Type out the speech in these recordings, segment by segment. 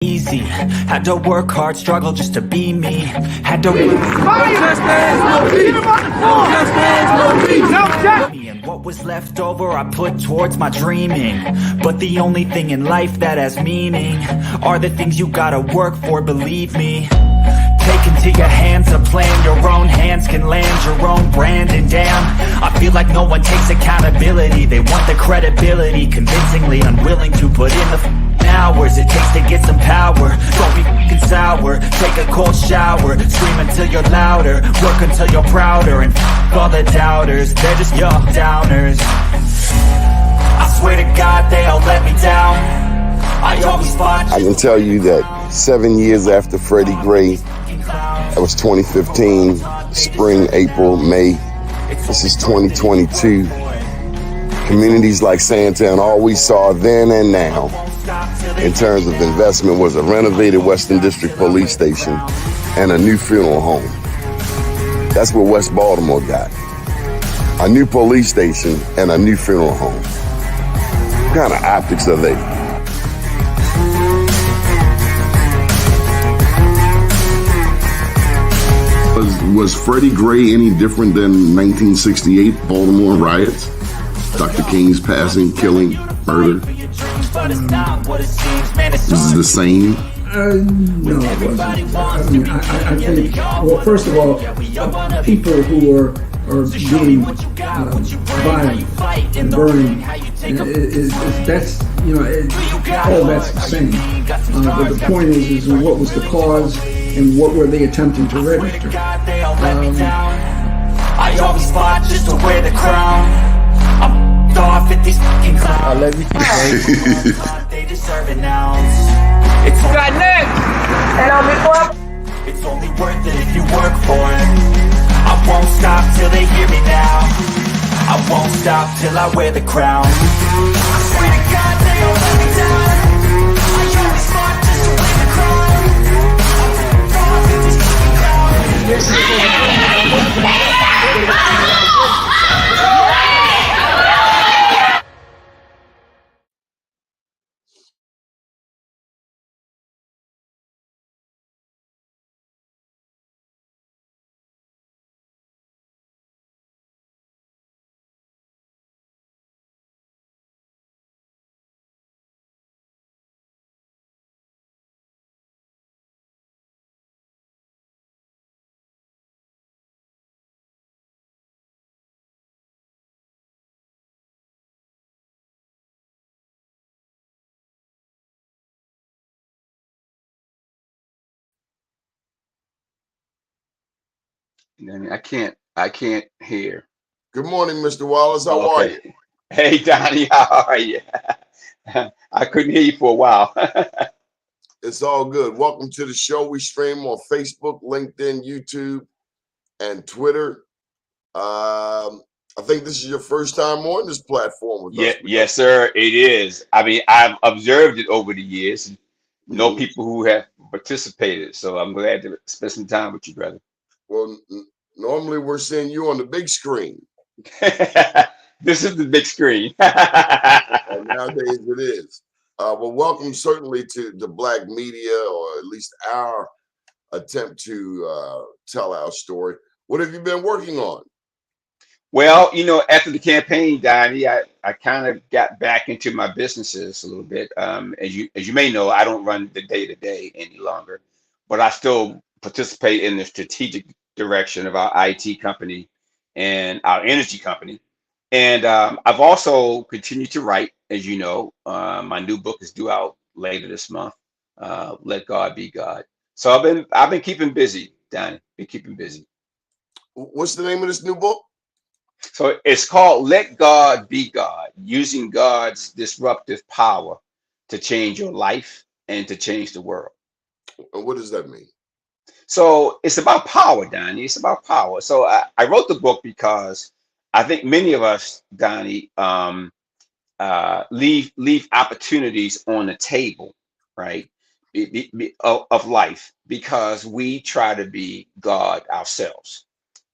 easy. Had to work hard, struggle just to be me. Had to and what was left over I put towards my dreaming. But the only thing in life that has meaning are the things you gotta work for, believe me. Take into your hands a plan, your own hands can land your own brand. And damn, I feel like no one takes accountability. They want the credibility, convincingly unwilling to put in the hours it takes to get some power. Don't be f***ing sour, take a cold shower, scream until you're louder, work until you're prouder, and f*** all the doubters, they're just your downers. I swear to God they all let me down. I always fought. I can tell you that 7 years after Freddie Gray, that was 2015, spring, April, May, this is 2022. Communities like Sandtown, all we saw then and now in terms of investment was a renovated Western District Police Station and a new funeral home. That's what West Baltimore got. A new police station and a new funeral home. What kind of optics are they? Was Freddie Gray any different than 1968 Baltimore riots? Dr. King's passing, killing, murder? This is the same? No, it wasn't. I mean, I think, well, first of all, people who are being violent and burning, that's, you know, all that's the same. But the point is what was the cause and what were they attempting to register? I always fought just to wear the crown. I'm off at these fucking clowns. I love you too, They deserve it now. It's got next. And I'll be up. It's only worth it if you work for it. I won't stop till they hear me now. I won't stop till I wear the crown. I swear to God they all let me down. I always fought just to wear the crown. I'm off at these fucking clowns. I can't hear. Good morning, Mr. Wallace. How are you? Hey, Donnie, how are you? I couldn't hear you for a while. It's all good. Welcome to the show. We stream on Facebook, LinkedIn, YouTube, and Twitter. I think this is your first time on this platform with us. Yes, sir, it is. I mean, I've observed it over the years. Know people who have participated, so I'm glad to spend some time with you, brother. Well, normally we're seeing you on the big screen. This is the big screen. And nowadays it is. Well, welcome certainly to the Black media, or at least our attempt to tell our story. What have you been working on? Well, you know, after the campaign, Donnie, I kind of got back into my businesses a little bit. As you may know, I don't run the day-to-day any longer, but I still participate in the strategic direction of our IT company and our energy company. And I've also continued to write, as you know. My new book is due out later this month. Let God Be God. So I've been keeping busy, Donnie. Been keeping busy. What's the name of this new book? So it's called Let God Be God, using God's disruptive power to change your life and to change the world. And what does that mean? So it's about power, Donnie. It's about power. So I wrote the book because I think many of us, Donnie, leave opportunities on the table, right, of life, because we try to be God ourselves.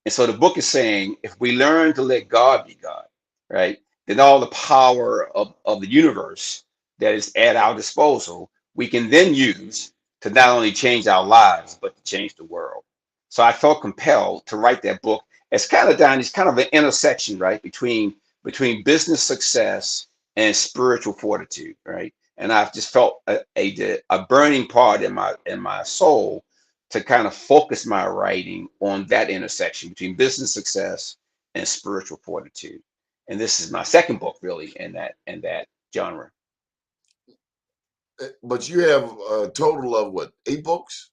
And so the book is saying, if we learn to let God be God, right, then all the power of the universe that is at our disposal we can then use to not only change our lives, but to change the world. So I felt compelled to write that book. It's kind of down, it's kind of an intersection, right, between business success and spiritual fortitude, right? And I've just felt a burning part in my soul to kind of focus my writing on that intersection between business success and spiritual fortitude. And this is my second book, really, in that genre. But you have a total of what, 8 books?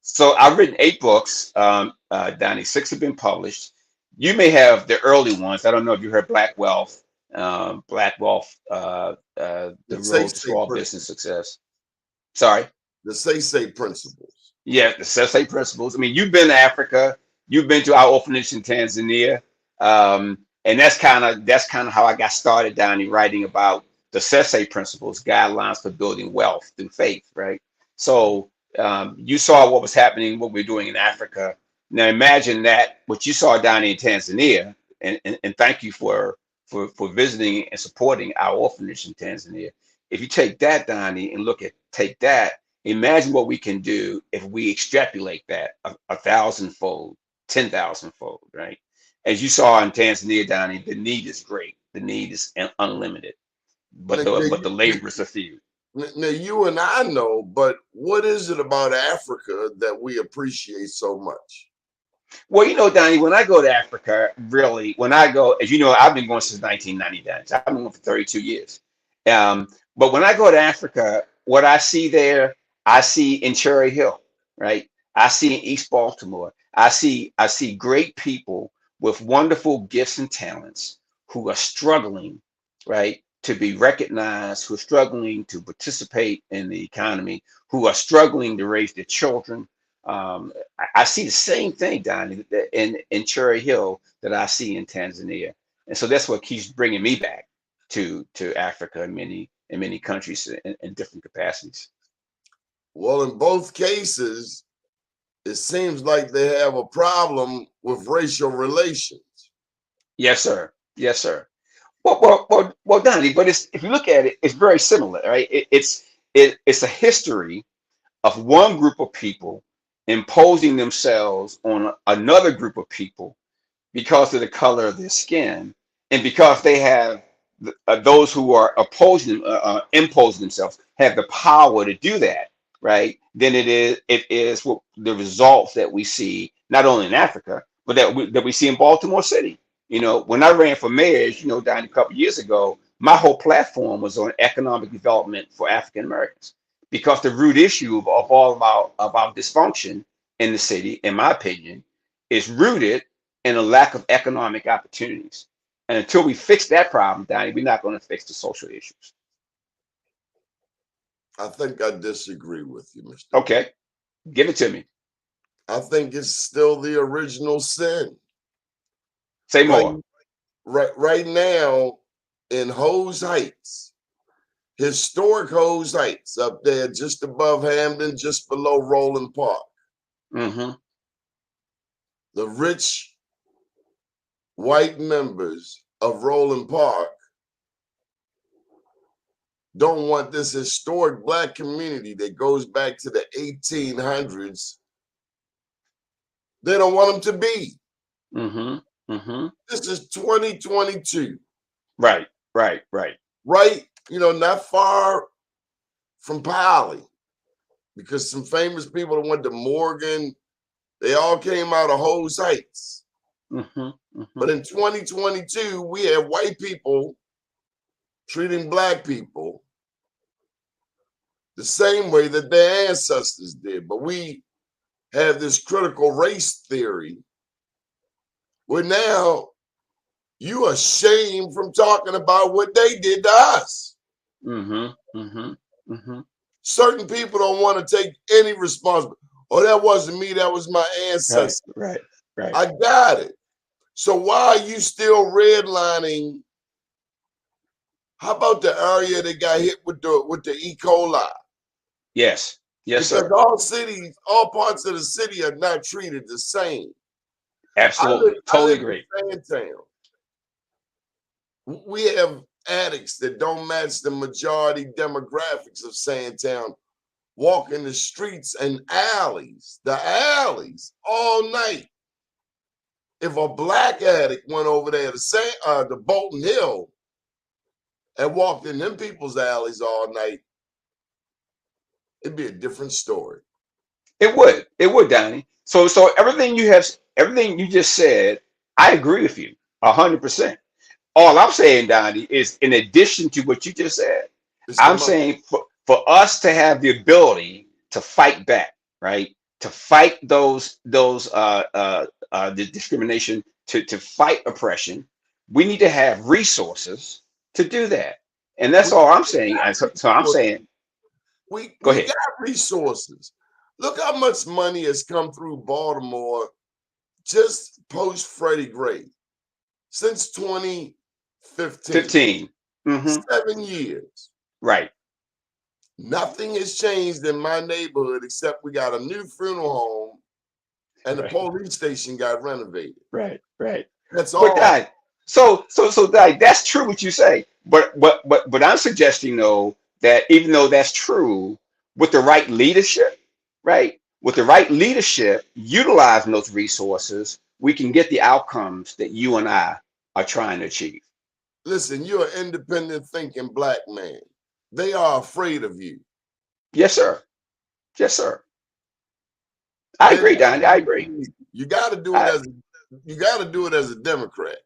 So I've written 8 books, Donnie. 6 have been published. You may have the early ones. I don't know if you heard Black Wealth, The The say Road to say Small Business Success. Sorry. the say principles. Yeah, the Sese principles. I mean, you've been to Africa, you've been to our orphanage in Tanzania, and that's kind of how I got started down in writing about the Sese principles, guidelines for building wealth through faith, right? So you saw what was happening, what we're doing in Africa. Now imagine that what you saw down in Tanzania, and thank you for visiting and supporting our orphanage in Tanzania. If you take that, Donnie, and take that. Imagine what we can do if we extrapolate that a thousandfold, 10,000-fold, right? As you saw in Tanzania, Donnie, the need is great. The need is unlimited, Now, but the laborers are few. now you and I know, but what is it about Africa that we appreciate so much? Well, Donnie, when I go to Africa, really, when I go, as you know, I've been going since 1999. So I've been going for 32 years. But when I go to Africa, what I see there, I see in Cherry Hill, right? I see in East Baltimore. I see great people with wonderful gifts and talents who are struggling, right, to be recognized, who are struggling to participate in the economy, who are struggling to raise their children. I see the same thing down in Cherry Hill that I see in Tanzania, and so that's what keeps bringing me back to Africa in many countries in different capacities. Well, in both cases, it seems like they have a problem with racial relations. Yes, sir. Yes, sir. Well, Donnie. But if you look at it, it's very similar, right? It's a history of one group of people imposing themselves on another group of people because of the color of their skin, and because they have those who are imposing themselves have the power to do that, right? Then it is what the results that we see not only in Africa, but that we see in Baltimore City. When I ran for mayor, down a couple of years ago, my whole platform was on economic development for African Americans, because the root issue of all of our dysfunction in the city, in my opinion, is rooted in a lack of economic opportunities. And until we fix that problem, Donnie, we're not going to fix the social issues. I think I disagree with you, Mr. Okay, give it to me. I think it's still the original sin. Say Right, more. right now in Hose Heights, historic Hose Heights, up there just above Hamden, just below Roland Park. Mm-hmm. The rich white members of Roland Park don't want this historic Black community that goes back to the 1800s. They don't want them to be. Mm-hmm. Mm-hmm. This is 2022. Right. Right, not far from Poly, because some famous people that went to Morgan, they all came out of Hose Heights. Mm-hmm. Mm-hmm. But in 2022, we have white people treating Black people the same way that their ancestors did. But we have this critical race theory where now you are shamed from talking about what they did to us. Mm-hmm. Mm-hmm. Mm-hmm. Certain people don't want to take any responsibility. Oh, that wasn't me, that was my ancestor. Right. I got it. So why are you still redlining? How about the area that got hit with the E. coli? Yes, Because sir. all parts of the city are not treated the same. Absolutely. Totally agree. I live in Sandtown. We have addicts that don't match the majority demographics of Sandtown walking the streets and alleys, all night. If a black addict went over there to Bolton Hill and walked in them people's alleys all night, it'd be a different story. It would, Donnie. So everything you just said, I agree with you 100%. All I'm saying, Donnie, is in addition to what you just said, I'm saying for us to have the ability to fight back, right? To fight the discrimination, to fight oppression, we need to have resources to do that. And that's all I'm saying. So I'm saying, we go ahead. got resources. Look how much money has come through Baltimore just post Freddie Gray since 2015. 15. 7 years. Right. Nothing has changed in my neighborhood except we got a new funeral home and the police station got renovated. Right. That's all. But so that's true what you say. But I'm suggesting though that even though that's true, with the right leadership, right? With the right leadership, utilizing those resources, we can get the outcomes that you and I are trying to achieve. Listen, you're an independent thinking black man. They are afraid of you. Yes, sir. Yes, sir. I agree, Donnie. I agree. You got to do it as a Democrat.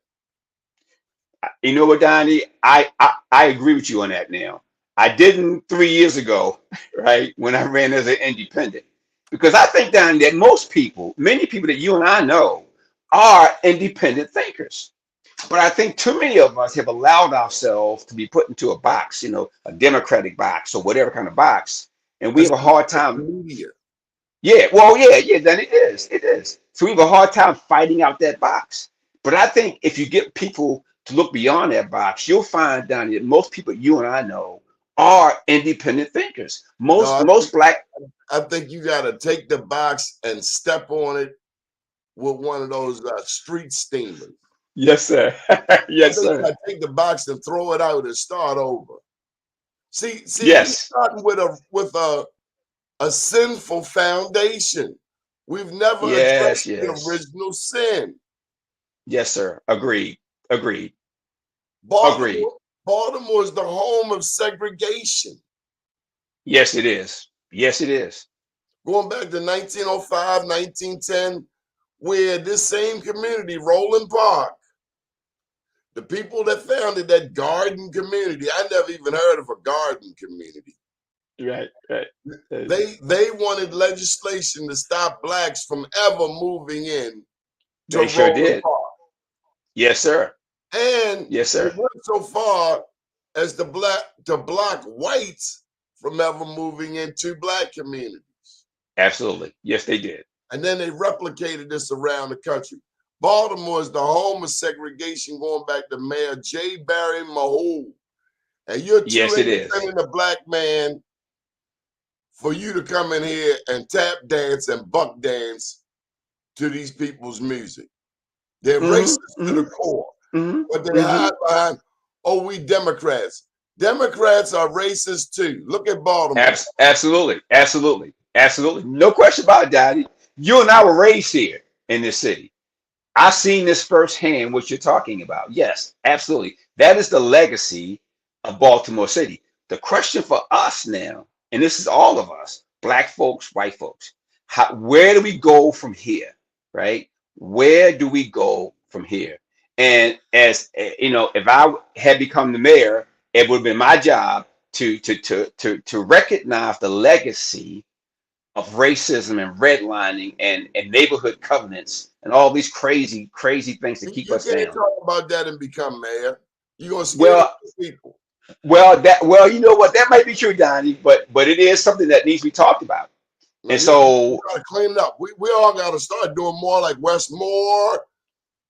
You know what, Donnie? I agree with you on that now. I didn't 3 years ago, right, when I ran as an independent. Because I think, Donnie, that many people that you and I know are independent thinkers. But I think too many of us have allowed ourselves to be put into a box, a Democratic box or whatever kind of box. And we have a hard time. Media. Yeah, then it is. So we have a hard time fighting out that box. But I think if you get people to look beyond that box, you'll find, Donnie, that most people you and I know are independent thinkers. I think you got to take the box and step on it with one of those street steamers. Yes, sir. Yes, sir. You got to take the box and throw it out and start over. See, yes. We're starting with a sinful foundation. We've never addressed the original sin. Yes, sir. Agreed. Baltimore is the home of segregation. Yes, it is. Going back to 1905, 1910, where this same community, Roland Park, the people that founded that garden community, I never even heard of a garden community. Right. They wanted legislation to stop blacks from ever moving in. They sure did. Park. Yes, sir. And yes, sir. It went so far as to block whites from ever moving into black communities. Absolutely. Yes, they did. And then they replicated this around the country. Baltimore is the home of segregation going back to Mayor J. Barry Mahou. And you're too independent a black man for you to come in here and tap dance and buck dance to these people's music. They're racist to the core. But they hide behind, we Democrats. Democrats are racist too. Look at Baltimore. Absolutely. No question about it, Daddy. You and I were raised here in this city. I've seen this firsthand, what you're talking about. Yes, absolutely. That is the legacy of Baltimore City. The question for us now, and this is all of us, black folks, white folks, where do we go from here, right? Where do we go from here? And as if I had become the mayor, it would have been my job to recognize the legacy of racism and redlining and neighborhood covenants and all these crazy things to keep us down. You can't talk about that and become mayor. You're gonna scare people. You know what? That might be true, Donnie, but it is something that needs to be talked about. And so we gotta clean it up. We all gotta start doing more like Westmore.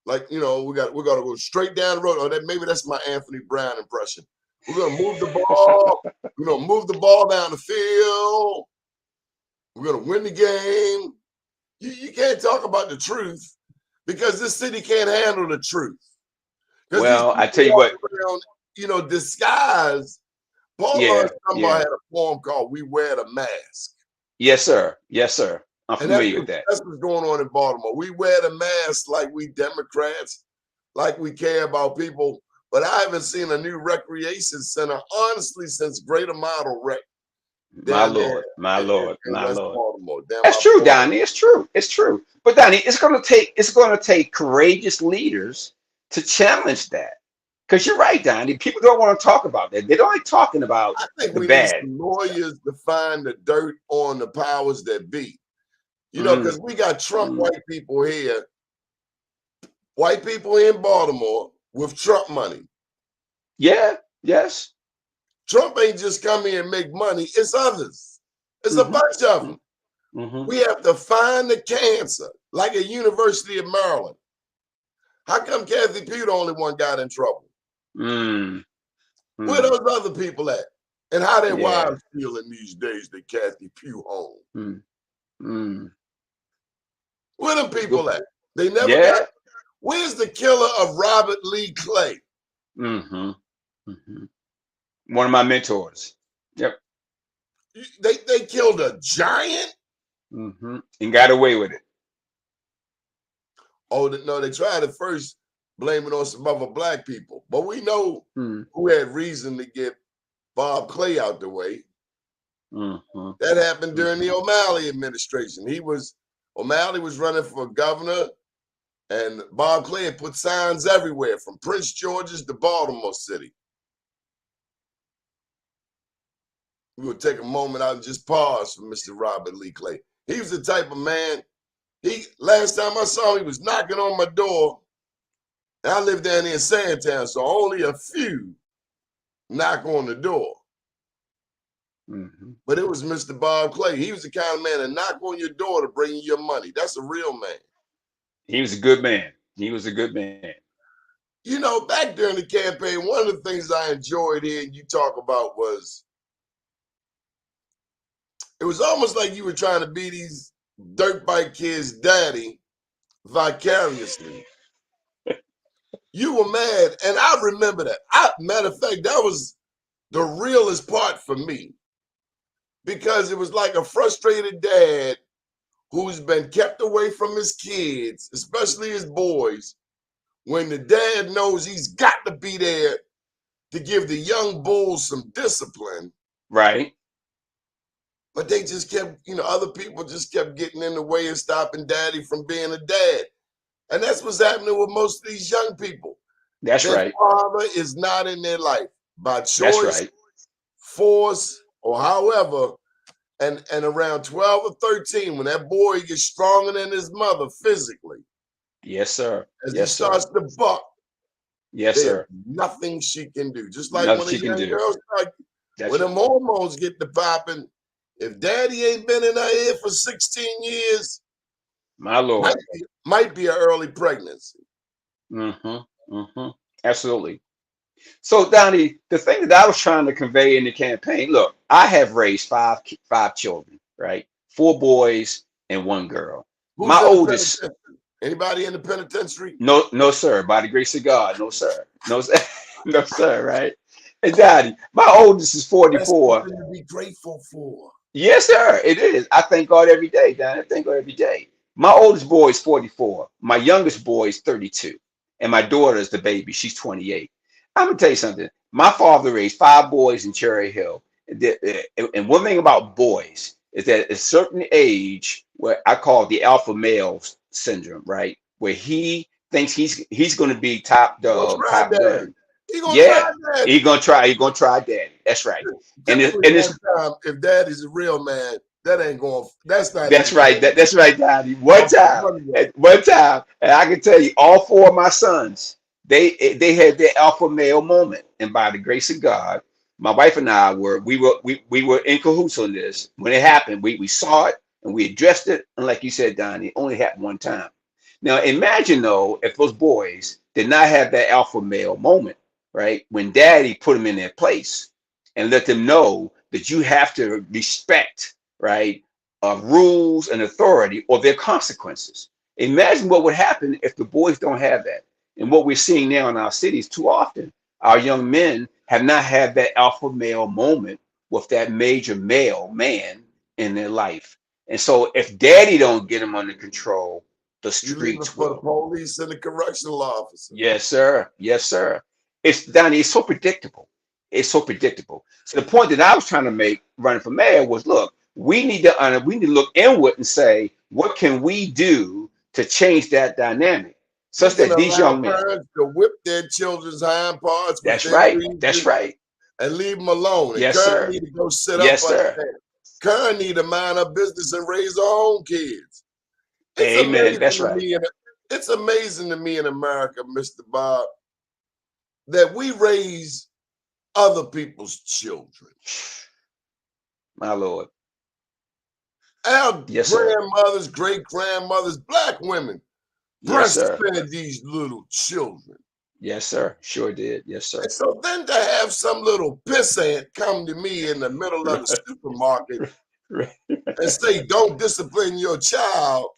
Like, we're gonna go straight down the road. Or maybe that's my Anthony Brown impression. We're gonna move the ball. We're gonna move the ball down the field. We're gonna win the game. You can't talk about the truth because this city can't handle the truth. Well, I tell you what. disguise. Paul Laurence Dunbar yeah. had a poem called "We Wear the Mask." Yes, sir. Yes, sir. I'm And that's familiar with that. what's going on in Baltimore. We wear the mask like we Democrats, like we care about people. But I haven't seen a new recreation center, honestly, since Greater Model Rec. My Down there Lord, my in Lord, my West Lord. Baltimore. Down That's by true, Port. Donnie. It's true. It's true. But Donnie, it's gonna take courageous leaders to challenge that. Because you're right, Donnie. People don't want to talk about that. They're only talking about I think the we need bad some stuff. lawyers to find the dirt on the powers that be. Mm, Because we got Trump mm. white people here, white people in Baltimore with Trump money. Yeah. Yes. Trump ain't just come here and make money. It's others. It's a Mm-hmm. bunch of them. Mm-hmm. We have to find the cancer, like a University of Maryland. How come Kathy Pugh the only one got in trouble? Mm, Where mm. those other people at? And how their Yeah. wives feeling these days that Kathy Pugh home? Mm, mm. Where them Good. people at? They never got. Yeah. Where's the killer of Robert Lee Clay? Mm-hmm. Mm-hmm. One of my mentors. Yep. They killed a giant. Mm-hmm. And got away with it. Oh no, they tried at first blaming on some other black people, but we know Mm, who had reason to get Bob Clay out the way. mm-hmm. That happened during the Mm-hmm. O'Malley administration. O'Malley was running for governor, and Bob Clay had put signs everywhere from Prince George's to Baltimore City. We would take a moment out and just pause for Mr. Robert Lee Clay. He was the type of man. Last time I saw him, he was knocking on my door. And I live down there in Sandtown, so only a few knock on the door. Mm-hmm. But it was Mr. Bob Clay. He was the kind of man that knock on your door to bring you your money. That's a real man. He was a good man. He was a good man. Back during the campaign, one of the things I enjoyed hearing you talk about was it was almost like you were trying to be these dirt bike kids' daddy vicariously. You were mad, and I remember that. Matter of fact, that was the realest part for me because it was like a frustrated dad who's been kept away from his kids, especially his boys, when the dad knows he's got to be there to give the young bulls some discipline. Right. But they just kept, other people just kept getting in the way and stopping daddy from being a dad. And that's what's happening with most of these young people. That's Their right. father is not in their life by That's choice, right. force, or however. And around 12 or 13, when that boy gets stronger than his mother physically, Yes, sir. as he Yes, sir. starts to buck, Yes, there's sir. nothing she can do. Just like Nothing when a she can young do. girl starts, That's when right. them hormones get to popping, if daddy ain't been in her ear for 16 years, My Lord. might be an early pregnancy. Mm-hmm. Mm-hmm. Absolutely. So, Donnie, the thing that I was trying to convey in the campaign, look, I have raised five children, right? Four boys and one girl. Who's My in the oldest, penitentiary? Anybody in the penitentiary? no, sir, by the grace of God, no, sir. No, sir. No, sir, right? And Donnie, my oldest is That's 44. something to be grateful for. Yes, sir, it is. I thank God every day, Donnie. I thank God every day. My oldest boy is 44. My youngest boy is 32. And my daughter is the baby. She's 28. I'm gonna tell you something. My father raised five boys in Cherry Hill. And one thing about boys is that at a certain age, where I call it the alpha male syndrome, right? Where he thinks he's going to be top He gonna dog, try top daddy. gun. He gonna Yeah, try daddy. he's gonna try. He's gonna try daddy. That's right. And Typically, it's one time, if daddy's a real man, that ain't going. That's not That's even right. going. That's right, Daddy. One time, Money go. at one time, and I can tell you, all four of my sons, they had their alpha male moment, and by the grace of God, my wife and I we were in cahoots on this. When it happened, we saw it and we addressed it. And like you said, Donnie, it only happened one time. Now imagine though, if those boys did not have that alpha male moment, right? When Daddy put them in their place and let them know that you have to respect, right? Rules and authority or their consequences. Imagine what would happen if the boys don't have that. And what we're seeing now in our cities too often, Our young men have not had that alpha male moment with that major male man in their life. And so if daddy don't get them under control, the You leaving streets for the will. police and the correctional officer. Yes, sir. Yes, sir. It's Donnie, it's so predictable. It's so predictable. So the point that I was trying to make running for mayor was look, we need to look inward and say, what can we do to change that dynamic We such can that these allow young men, parents to whip their children's hind parts that's within right. That's reason right. and leave them alone. And Yes, Karen sir. need to go sit up Yes, under sir. that. Karen need to mind her business and raise her own kids. It's Amen. amazing That's to right. me, it's amazing to me in America, Mr. Bob, that we raise other people's children. My Lord. Our Yes, sir. grandmothers, great grandmothers, black women Yes, sir. breastfed these little children. Yes, sir. Sure did. Yes, sir. And so then to have some little pissant come to me in the middle of the supermarket Right. and say, don't discipline your child,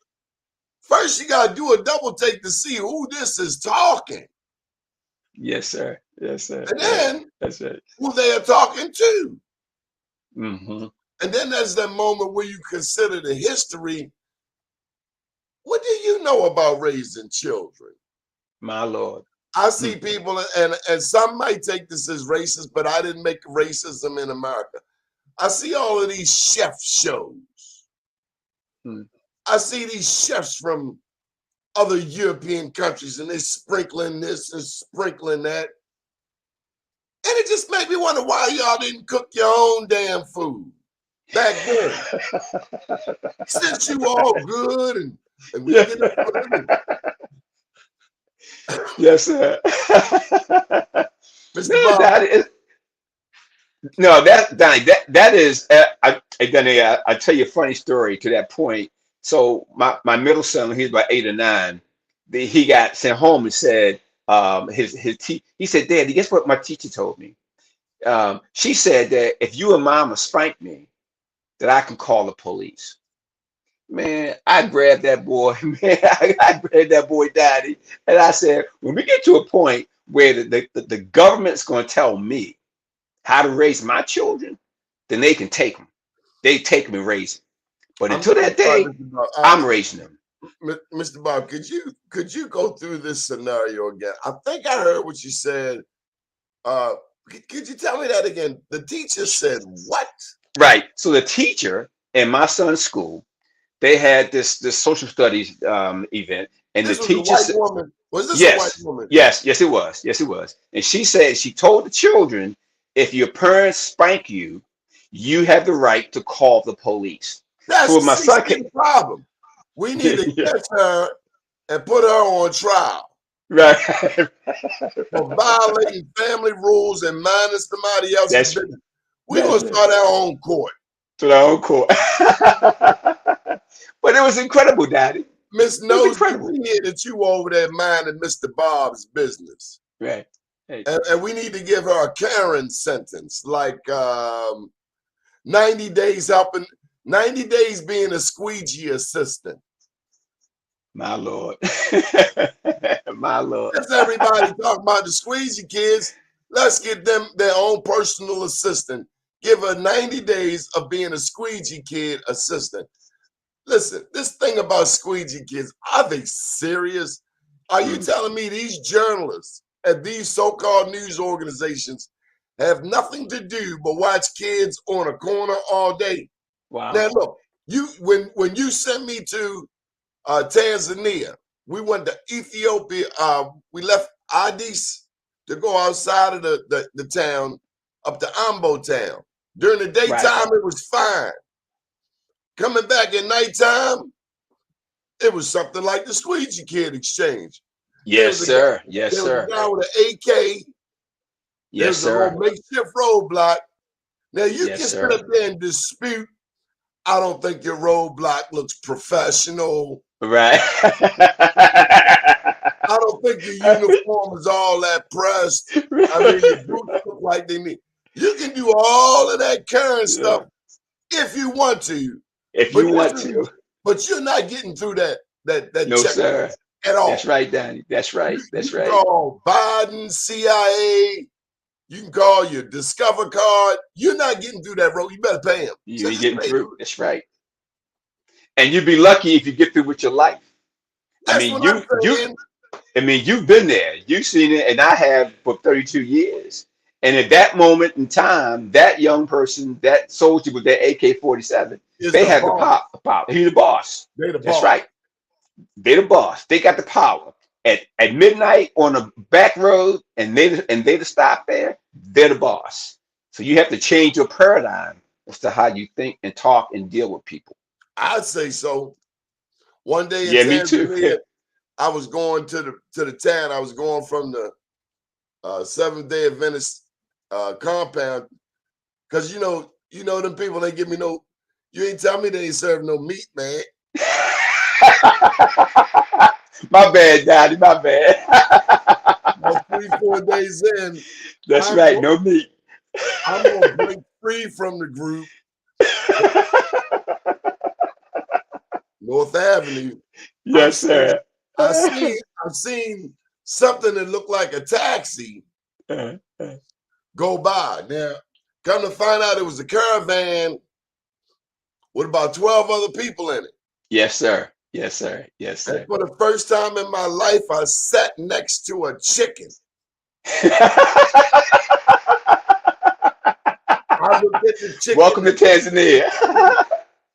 first you got to do a double take to see who this is talking. Yes, sir. Yes, sir. And then That's right. who they are talking to. Mm-hmm. And then there's that moment where you consider the history. What do you know about raising children? My Lord. I see people, and some might take this as racist, but I didn't make racism in America. I see all of these chef shows. I see these chefs from other European countries, and they're sprinkling this and sprinkling that. And it just made me wonder why y'all didn't cook your own damn food back then. Since you all good and we get it. Yes, sir. Mr. Bob, Donnie, that is, Donnie, I tell you a funny story to that point. So my middle son, he's about 8 or 9, he got sent home and said, he said, Daddy, guess what my teacher told me? She said that if you and mama spank me, that I can call the police. Man, I grabbed that boy, man. I grabbed that boy, Daddy, and I said, when we get to a point where the government's going to tell me how to raise my children, then they can take them. They take them and raise them. But until that day, I'm raising them. Mr. Bob, could you go through this scenario again? I think I heard what you said. Could you tell me that again? The teacher said what? Right. So the teacher in my son's school, they had this social studies event, and this the teacher said, was this yes, a white woman? Yes, it was. Yes, it was. And she said, she told the children, if your parents spank you, you have the right to call the police. That's so my son the problem. We need to catch her and put her on trial. Right. For violating family rules and minding somebody else's business. We're going to start our own court. To our own court. But it was incredible, Daddy. Miss Nosy, we hear that you over there minding Mr. Bob's business. Right. Hey. And we need to give her a Karen sentence, like 90 days helping, 90 days being a squeegee assistant. My Lord. My Lord. Since everybody talking about the squeegee kids, let's get them their own personal assistant. Give her 90 days of being a squeegee kid assistant. Listen, this thing about squeegee kids, are they serious? Are you telling me these journalists at these so-called news organizations have nothing to do but watch kids on a corner all day? Wow. Now look, when you sent me to Tanzania, we went to Ethiopia. We left Addis to go outside of the town up to Ambo town. During the daytime, It was fine. Coming back at nighttime, it was something like the squeegee kid exchange. Yes, sir. Yes, sir. There was a guy with an AK. Yes, sir. A little makeshift roadblock. Now you can sit up there and dispute. I don't think your roadblock looks professional. Right. I don't think your uniform is all that pressed. I mean, your boots look like they need. You can do all of that current stuff if you want to. If you want to. But you're not getting through that no, check. Sir. at all. That's right, Donnie. That's right. You That's can right. call Biden, CIA. You can call your Discover card. You're not getting through that road. You better pay him. You So ain't just getting pay through. him. That's right. And you'd be lucky if you get through with your life. I That's mean, what I'm saying. you've been there. You've seen it, and I have for 32 years. And at that moment in time, that young person, that soldier with that AK-47, Is they the had the boss. power. He's the boss. They the That's boss. right. They the boss. They got the power. At midnight on a back road, and they to stop there. They're the boss. So you have to change your paradigm as to how you think and talk and deal with people. I'd say so. One day in Yeah, me too. Tanzania, I was going to the town. I was going from the Seventh Day Adventist compound, because you know them people. They give me no. You ain't tell me they ain't serve no meat, man. My bad, Daddy. My bad. About 3-4 days in, That's right. No meat. I'm gonna break free from the group. North Avenue. Yes, sir. I've seen something that looked like a taxi go by. Now, come to find out, it was a caravan with about 12 other people in it. Yes, sir. Yes, sir. Yes, And sir. for the first time in my life, I sat next to a chicken. I looked at the chicken. Welcome to Tanzania.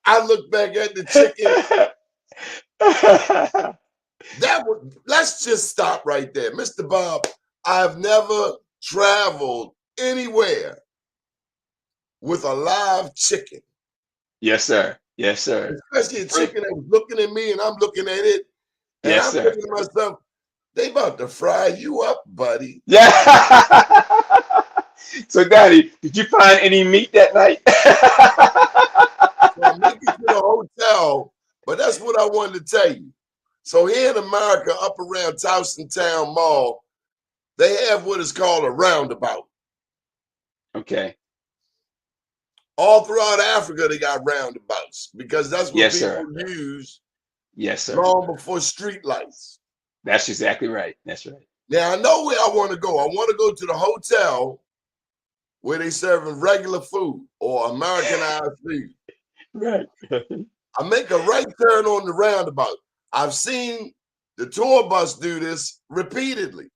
I looked back at the chicken. Let's just stop right there. Mr. Bob, I've never traveled anywhere with a live chicken. Yes, sir. Yes, sir. Especially a chicken that was looking at me and I'm looking at it. And Yes, I'm sir. thinking to myself, they about to fry you up, buddy. Yeah. So, Daddy, did you find any meat that night? So I make it to the hotel, but that's what I wanted to tell you. So here in America, up around Towson Town Mall, they have what is called a roundabout. Okay. All throughout Africa, they got roundabouts because that's what Yes, people sir. use Yes, sir. long before street lights. That's exactly right. That's right. Now I know where I want to go. I want to go to the hotel where they serving regular food or Americanized food. Right. I make a right turn on the roundabout. I've seen the tour bus do this repeatedly.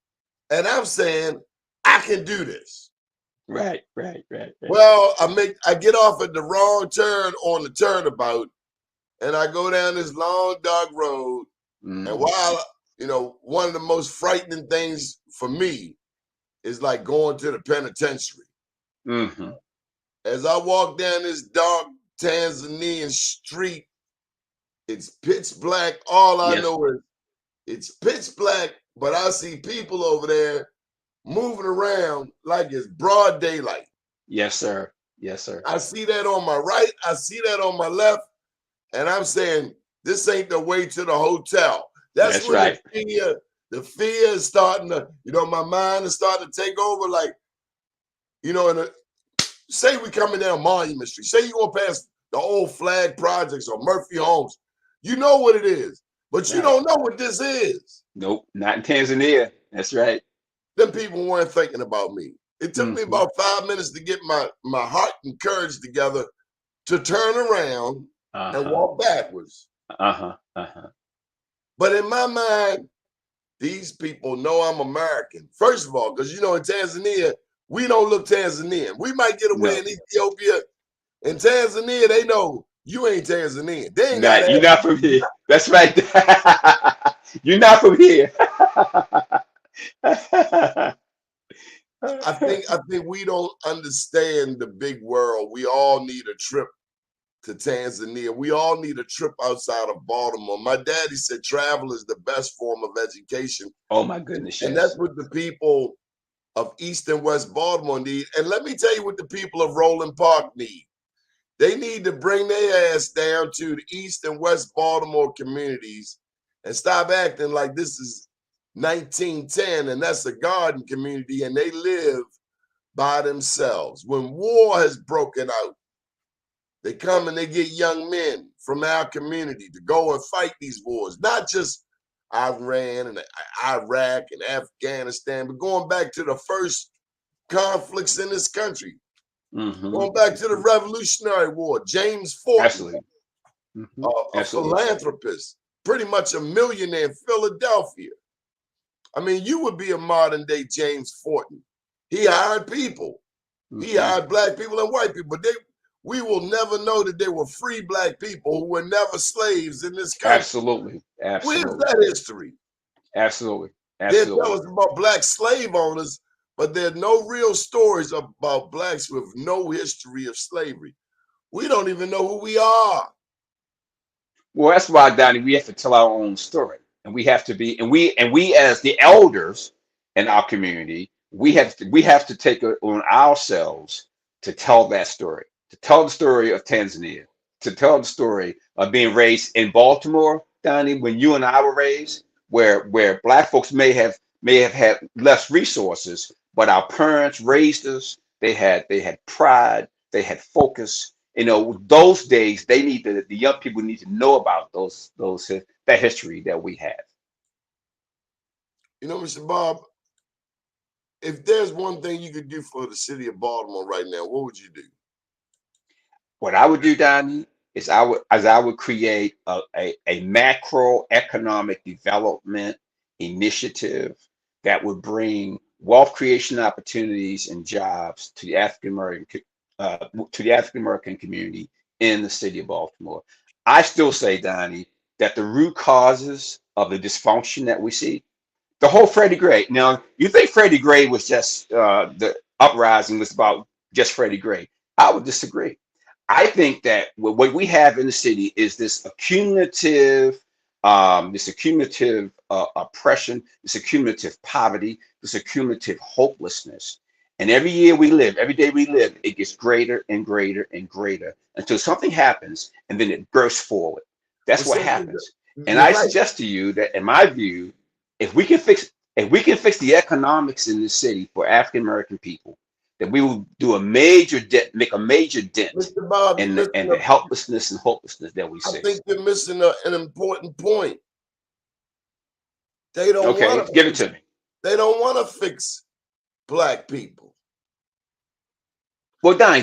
And I'm saying, I can do this. Right. Well, I get off at the wrong turn on the turnabout, and I go down this long, dark road. And while, one of the most frightening things for me is like going to the penitentiary. Mm-hmm. As I walk down this dark Tanzanian street, it's pitch black. All I know is it's pitch black, but I see people over there moving around like it's broad daylight. Yes, sir. Yes, sir. I see that on my right. I see that on my left. And I'm saying, this ain't the way to the hotel. That's when right. the fear is starting to, my mind is starting to take over. Like, say we coming down Monument Street. Say you going past the old Flag Projects or Murphy Homes. You know what it is, but you don't know what this is. Nope, not in Tanzania. That's right. Them people weren't thinking about me. It took me about 5 minutes to get my heart and courage together to turn around and walk backwards. But in my mind, these people know I'm American. First of all, because in Tanzania, we don't look Tanzanian. We might get away in Ethiopia. In Tanzania, they know you ain't Tanzanian. They ain't you're not from here. That's right. You're not from here. I think we don't understand the big world. We all need a trip to Tanzania. We all need a trip outside of Baltimore. My daddy said travel is the best form of education. Oh my goodness. And that's what the people of East and West Baltimore need. And let me tell you what the people of Roland Park need. They need to bring their ass down to the East and West Baltimore communities and stop acting like this is 1910 and that's a garden community and they live by themselves. When war has broken out, they come and they get young men from our community to go and fight these wars, not just Iran and Iraq and Afghanistan, but going back to the first conflicts in this country, going back to the Revolutionary War, James Forten, Absolutely. a Absolutely. philanthropist, pretty much a millionaire in Philadelphia. I mean, you would be a modern day James Forten. He hired people. He hired black people and white people, but we will never know that there were free black people who were never slaves in this country. Absolutely. Where's Absolutely. that history? Absolutely. They tell Absolutely. us about black slave owners, but there are no real stories about blacks with no history of slavery. We don't even know who we are. Well, that's why, Donnie, we have to tell our own story, and we have to be, and we as the elders in our community, we have to take it on ourselves to tell that story, to tell the story of Tanzania, to tell the story of being raised in Baltimore, Donnie, when you and I were raised, where black folks may have had less resources, but our parents raised us. They had pride, they had focus. Those days the young people need to know about that history that we have. Mr. Bob, if there's one thing you could do for the city of Baltimore right now, what would you do? What I would do, Donnie, is I would create a macroeconomic development initiative that would bring wealth creation opportunities and jobs to the African American community in the city of Baltimore. I still say, Donnie, that the root causes of the dysfunction that we see, the whole Freddie Gray. Now, you think Freddie Gray was just the uprising was about just Freddie Gray? I would disagree. I think that what we have in the city is this accumulative oppression, this accumulative poverty, this accumulative hopelessness. And every year we live, every day we live, it gets greater and greater and greater until something happens and then it bursts forward. That's what happens. And You're I right. suggest to you that, in my view, if we can fix the economics in this city for African American people, that we will make a major dent Mr. Bob, in the helplessness and hopelessness that we I see. think you're missing an important point. They don't Okay, want to give it to me. They don't want to fix black people. Well, Donnie,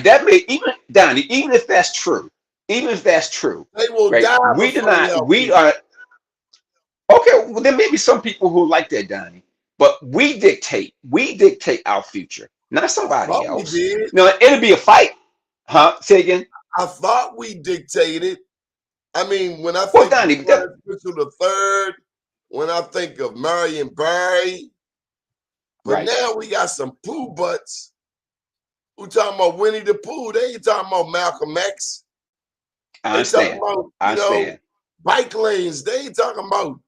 even if that's true, They will right? die We do before they not. help We people. are okay. Well, there may be some people who like that, Donnie, but we dictate. We dictate our future, not I somebody thought we else. did. No, it'll be a fight, huh? Say again. I thought we dictated. I mean, when I Well, think of Donnie, Clarence Mitchell the third, when I think of Marion Barry, but right? now we got some poo butts who talking about Winnie the Pooh. They ain't talking about Malcolm X. I They talking understand. about, I understand. bike lanes. They ain't talking about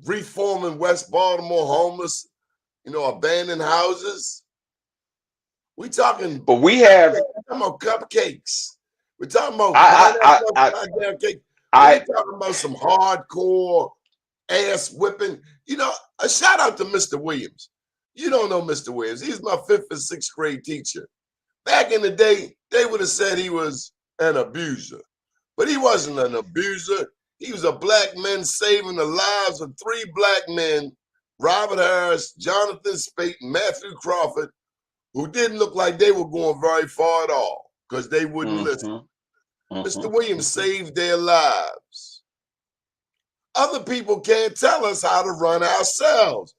reforming West Baltimore homeless, abandoned houses. We talking But we have. about cupcakes. We're talking about I. I. pineapple I. goddamn cake. We I. ain't talking about some hardcore ass whipping. A shout out to Mr. Williams. You don't know Mr. Williams. He's my 5th and 6th grade teacher. Back in the day, they would have said he was an abuser. But he wasn't an abuser. He was a black man saving the lives of 3 black men, Robert Harris, Jonathan Spate, and Matthew Crawford, who didn't look like they were going very far at all because they wouldn't listen. Mr. Williams saved their lives. Other people can't tell us how to run ourselves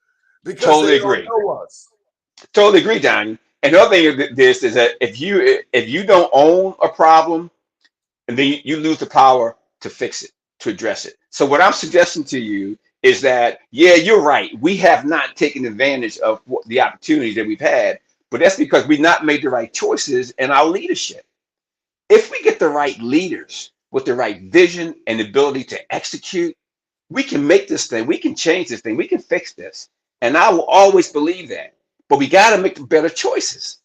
because Totally they don't agree. know us. Totally agree, Donnie. And the other thing of this is that if you don't own a problem, and then you lose the power to fix it, to address it. So what I'm suggesting to you is that, yeah, you're right. We have not taken advantage of the opportunities that we've had, but that's because we've not made the right choices in our leadership. If we get the right leaders with the right vision and ability to execute, we can make this thing, we can change this thing, we can fix this. And I will always believe that. But we got to make better choices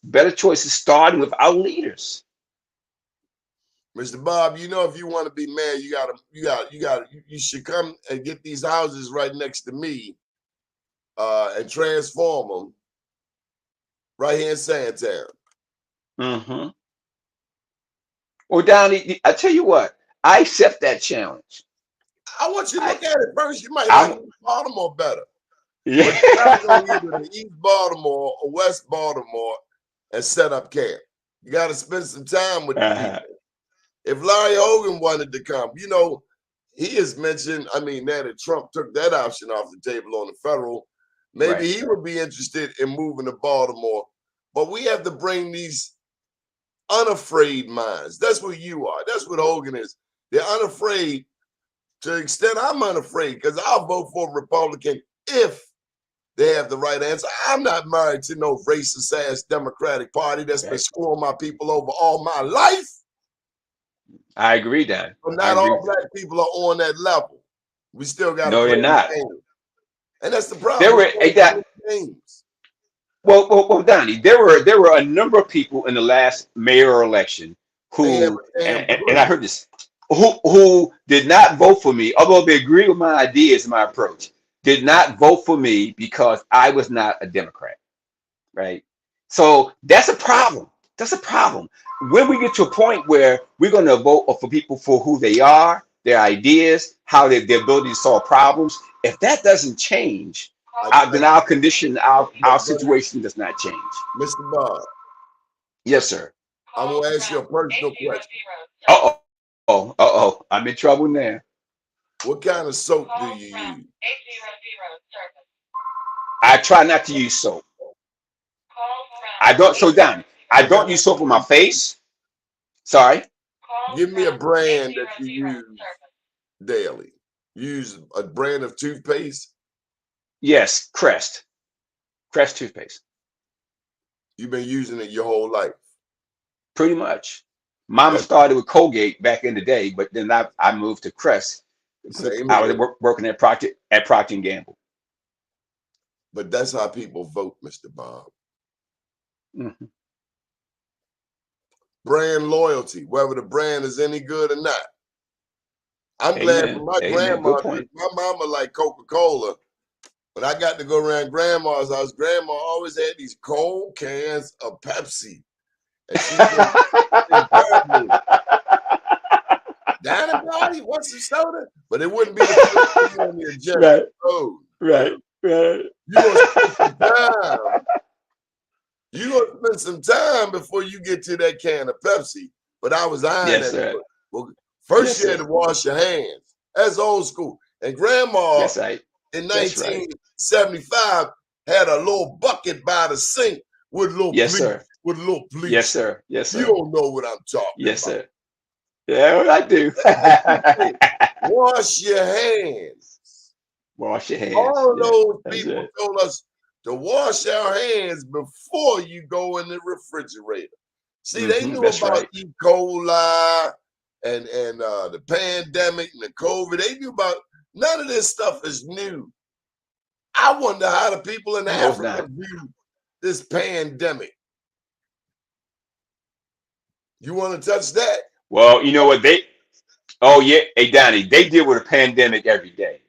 starting with our leaders. Mr. Bob, if you want to be mayor, you should come and get these houses right next to me and transform them right here in Sandtown. Mm-hmm. Well, Donnie, I tell you what, I accept that challenge. I want you to I, look at it first. You might like I'm, East Baltimore better, but you gotta go yeah. either to East Baltimore or West Baltimore and set up camp. You gotta spend some time with the Uh-huh. people. If Larry Hogan wanted to come, he has mentioned, now that Trump took that option off the table on the federal, maybe Right. he would be interested in moving to Baltimore. But we have to bring these unafraid minds. That's what you are. That's what Hogan is. They're unafraid to the extent I'm unafraid because I'll vote for a Republican if they have the right answer. I'm not married to no racist ass Democratic Party that's been Right. screwing my people over all my life. I agree, Dan. But I not agree all with that. black people are on that level. We still got to No, they're play the not. game. And that's the There problem. We were play that. games. Well, Donnie, there were a number of people in the last mayor election They have who, a damn and I clue. heard this, who did not vote for me, although they agree with my ideas and my approach, did not vote for me because I was not a Democrat, right? So that's a problem. That's a problem. When we get to a point where we're going to vote for people for who they are, their ideas, how their ability to solve problems, if that doesn't change, I, then our condition, our but situation does not change. Mr. Bob, Yes, sir. I'm going to ask you a personal question. Uh oh. I'm in trouble now. What kind of soap do you use? I try not to use soap. I don't. So down. I What kind don't use soap on my face. Sorry. Give me a brand that you use daily. Use a brand of toothpaste. Yes, Crest toothpaste. You've been using it your whole life. Pretty much. Mama That's started with Colgate back in the day, but then I moved to Crest because same I was here. working at Procter and Gamble. But that's how people vote, Mr. Bob. Mhm. Brand loyalty, whether the brand is any good or not. I'm glad for Amen. my Amen. grandma Good because point. my mama liked Coca-Cola. But I got to go around grandma's house. Grandma always had these cold cans of Pepsi. And she would encourage me, Dinah Party, what's the soda? But it wouldn't be the first thing on the agenda. Right. Oh, Right. Right. you gonna spend some time. You gonna spend some time before you get to that can of Pepsi. But I was eyeing Yes, that. sir. Well, first Yes, you had sir. to wash your hands. That's old school. And grandma That's right. in That's right. 1975 had a little bucket by the sink with little Yes, bleach, sir. with little Yes, bleach. sir. Yes, You sir. don't know what I'm talking Yes, about. sir. Yeah, well, I do. And she said, wash your hands. Wash your hands. All of Yeah, those that's people it. told us to wash our hands before you go in the refrigerator. See, they knew That's about right. E. coli and the pandemic and the COVID. They knew about none of this stuff is new. I wonder how the people in No, it's Africa not. view this pandemic. You want to touch that? Well, you know what oh yeah, hey Donnie, they deal with a pandemic every day.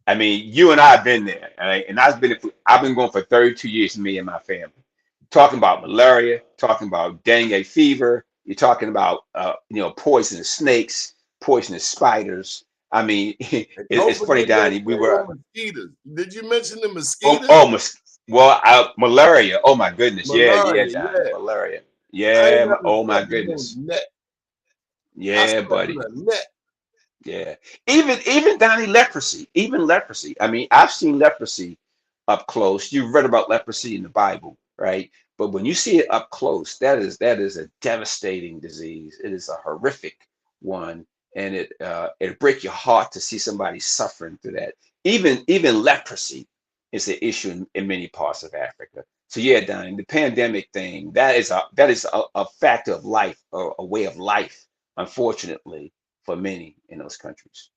I mean, you and I have been there, all right? And I've been going for 32 years, me and my family. Talking about malaria, talking about dengue fever, you're talking about poisonous snakes, poisonous spiders. I mean, And don't it's funny, forget those Donnie. We were mosquitoes. Did you mention the oh, mosquitoes? oh malaria. Oh my goodness, yeah, Malaria, Donnie, yeah. malaria. I ain't Yeah, never oh my slept in no goodness, net. I yeah, slept in buddy. a net. Yeah. Even Donnie, leprosy. Even leprosy. I mean, I've seen leprosy up close. You've read about leprosy in the Bible, right? But when you see it up close, that is a devastating disease. It is a horrific one, and it break your heart to see somebody suffering through that. Even leprosy is an issue in many parts of Africa. So yeah, Donnie, the pandemic thing, that is a factor of life, a way of life, unfortunately for many in those countries.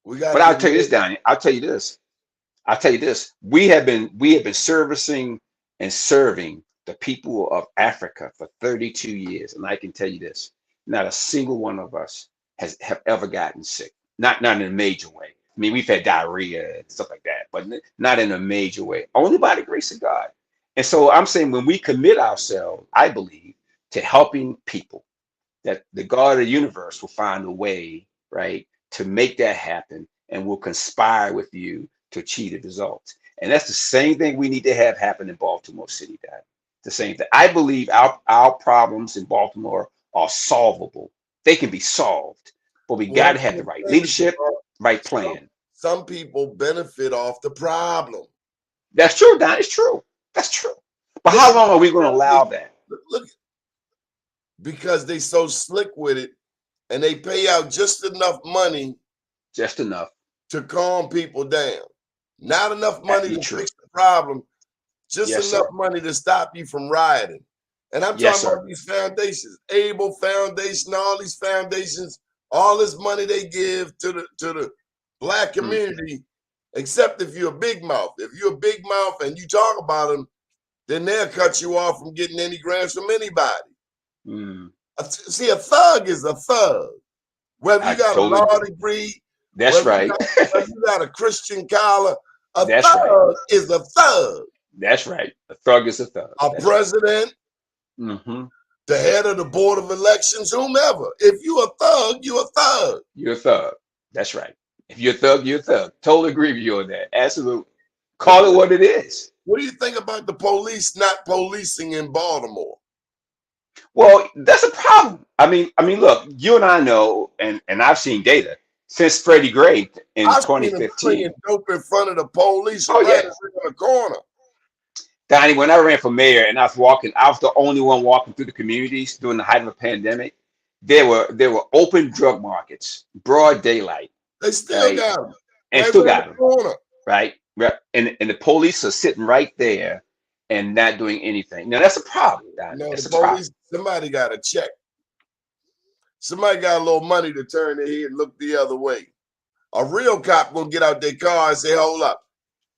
We got But to I'll get tell you this, rid. Donnie. I'll tell you this. I'll tell you this. We have been servicing and serving the people of Africa for 32 years, and I can tell you this: not a single one of us have ever gotten sick. Not in a major way. I mean, we've had diarrhea and stuff like that, but not in a major way. Only by the grace of God. And so I'm saying when we commit ourselves, I believe, to helping people, that the God of the universe will find a way, right, to make that happen, and will conspire with you to achieve the results. And that's the same thing we need to have happen in Baltimore City, Dad. The same thing. I believe our problems in Baltimore are solvable. They can be solved, but we What got I'm to have the right saying, leadership, right some, plan. some people benefit off the problem. That's true, Don. It's true. That's true. But Look how at long are we going to allow that? look, because they so slick with it, and they pay out just enough money Just enough. to calm people down. Not enough money Absolutely to true. fix the problem, just Yes, enough sir. money to stop you from rioting. And I'm Yes, talking sir. about these foundations, Able Foundation, all these foundations, all this money they give to the black Mm, community, except if you're a big mouth. If you're a big mouth and you talk about them, then they'll cut you off from getting any grants from anybody. mm. See, a thug is a thug. Whether I you got a totally law agree. degree, That's right. whether you got a Christian collar, a That's right. thug is a thug. That's right. A thug is a thug. A That's right. president, Mm-hmm. the head of the board of elections, whomever. If you a thug, you a thug. You're a thug. That's right. If you're a thug, you're a thug. Totally agree with you on that. Absolutely. What, Call it what it is. what do you think about the police not policing in Baltimore? Well, that's a problem. I mean, look, you and I know, and I've seen data since Freddie Gray in I've seen them 2015. slinging dope in front of the police Oh right yeah, in the corner. Donnie. When I ran for mayor and I was the only one walking through the communities during the height of a pandemic. There were open drug markets, broad daylight, They still right, got them and right still around got the them, corner. right, right, and the police are sitting right there and not doing anything. Now that's a problem, Donnie. No, the That's a problem. police, somebody got a check. Somebody got a little money to turn their head and look the other way. A real cop gonna get out their car and say, hold up,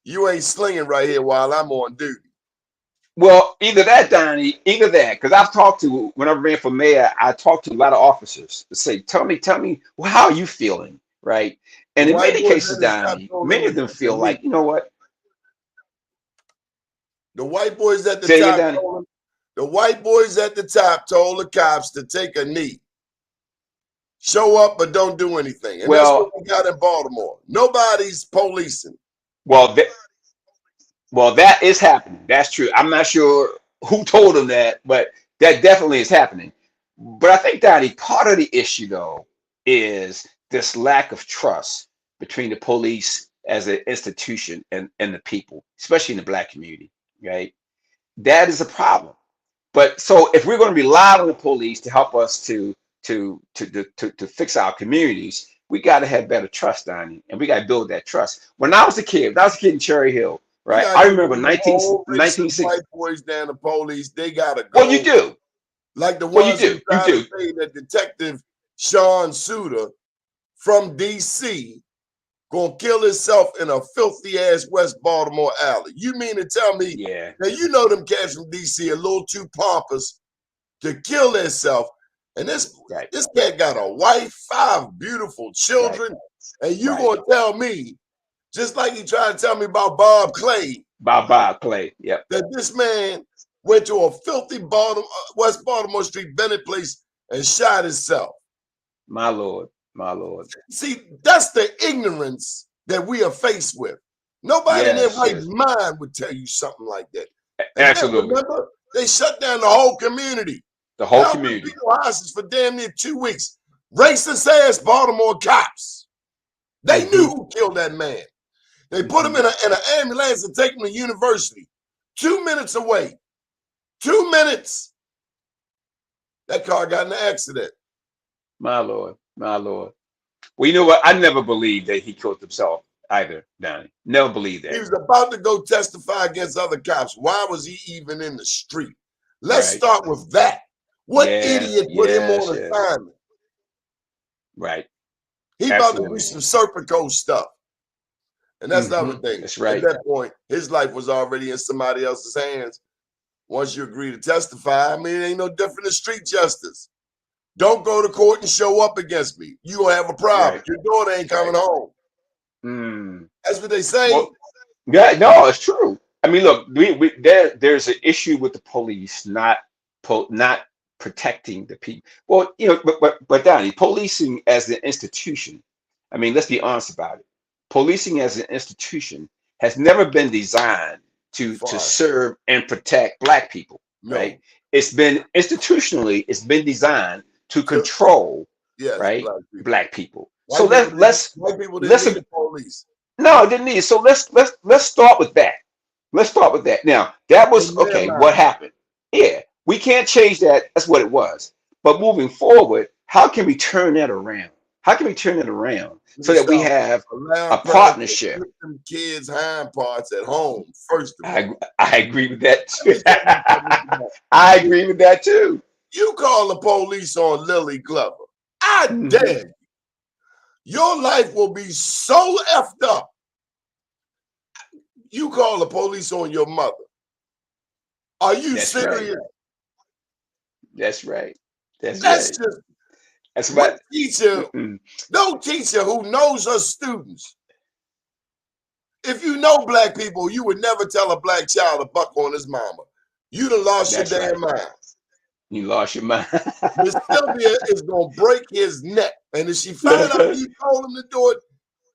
you ain't slinging right here while I'm on duty. Well, either that, Donnie, either that, because I've talked to when I ran for mayor, I talked to a lot of officers to say, tell me, well, how are you feeling, right? The And in white many boys cases, at the top Donnie, told them many to of them take a feel knee. like, you know what? The white boys at the Say again, top Donnie. told them, the white boys at the top told the cops to take a knee. Show up, but don't do anything. And that's what Well, we got in Baltimore. Nobody's policing. well, that is happening. That's true. I'm not sure who told them that, but that definitely is happening. But I think, Donnie, part of the issue though is this lack of trust between the police as an institution and the people, especially in the black community, right? That is a problem. But so if we're going to rely on the police to help us to fix our communities, we got to have better trust, Donnie, and we got to build that trust. When I was a kid in Cherry Hill, You right? gotta I give remember them whole racist 1960. white boys down the police. They gotta Well, you go. do. Like the Well, you ones who do. You tried to do. say that Detective Sean Suter from DC gonna kill himself in a filthy ass West Baltimore alley. You mean to tell me Yeah. that you know them cats from DC a little too pompous to kill themselves? And this Right. cat got a wife, 5 beautiful Right. children, and you Right. gonna tell me, just like you tried to tell me about Bob Clay, Bob Clay. Yep. that this man went to a filthy West Baltimore Street Bennett place and shot himself. My Lord. My Lord. See, that's the ignorance that we are faced with. Nobody in their Yes. right Yes. mind would tell you something like that. And then Absolutely. remember, they shut down the whole community. The whole Held community. people hostage for damn near 2 weeks. Racist ass Baltimore cops. They knew who killed that man. They put him in an ambulance and take him to university. 2 minutes away. 2 minutes. That car got in an accident. My Lord. My Lord. Well, you know what? I never believed that he killed himself either, Donnie. Never believed He that. was about to go testify against other cops. Why was he even in the street? Let's Right. start with that. What Yes. idiot put him Yes. on Yes. assignment? Right. He about to do Absolutely. some Serpico stuff. And that's the other thing. That's At right. that point, his life was already in somebody else's hands. Once you agree to testify, I mean, it ain't no different than street justice. Don't go to court and show up against me. You gonna have a problem. Right. Your daughter ain't coming home. Mm. That's what they say. Well, yeah, no, it's true. I mean, look, there's an issue with the police not protecting the people. Well, Donnie, policing as an institution, I mean, let's be honest about it. Policing as an institution has never been designed to Far. serve and protect black people, No. right? It's been institutionally, it's been designed to To- control, Yes, right, black people. black people. White So people white people didn't let's need the police. no, it didn't need it. So let's start with that. Let's start with that. Now, that was In their okay. What mind. happened? Yeah, we can't change that. That's what it was. But moving forward, how can we turn that around? How can we turn it around so that we Stop have allowing a parents to partnership? put them kids' hind parts at home, first of all. I agree with that too. Let me tell you something. I agree with that too. You call the police on Lily Glover. I Mhm. dare you. Your life will be so effed up. You call the police on your mother. Are you That's serious? right. That's right. That's That's right. just That's what right. teacher, Mm-mm. no teacher who knows her students. If you know black people, you would never tell a black child to buck on his mama. You done lost your That's damn right. mind. You lost your mind. Miss Sylvia is gonna break his neck. And if she find That's out right. you told him to do it,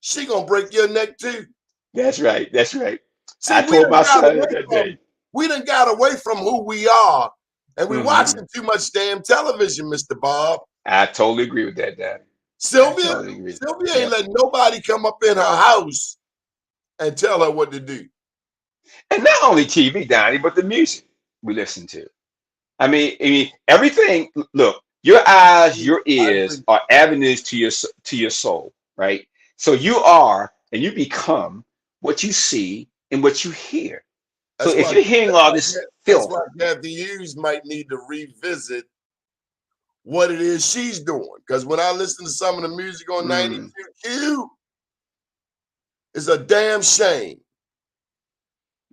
she gonna break your neck too. That's right. That's right. See, I told my son that day. we done got away from who we are, and we Mhm. watching too much damn television, Mr. Bob. I totally agree with that, Dad. Sylvia, Totally agree. Sylvia Yep. ain't letting nobody come up in her house and tell her what to do. And not only TV, Donnie, but the music we listen to. I mean, everything. Look, your eyes, your I ears agree. are avenues to your soul, right? So you are, and you become what you see and what you hear. So That's if why you're hearing all this that's filth, why Kathy Hughes might need to revisit what it is she's doing. Because when I listen to some of the music on 92Q, it's a damn shame.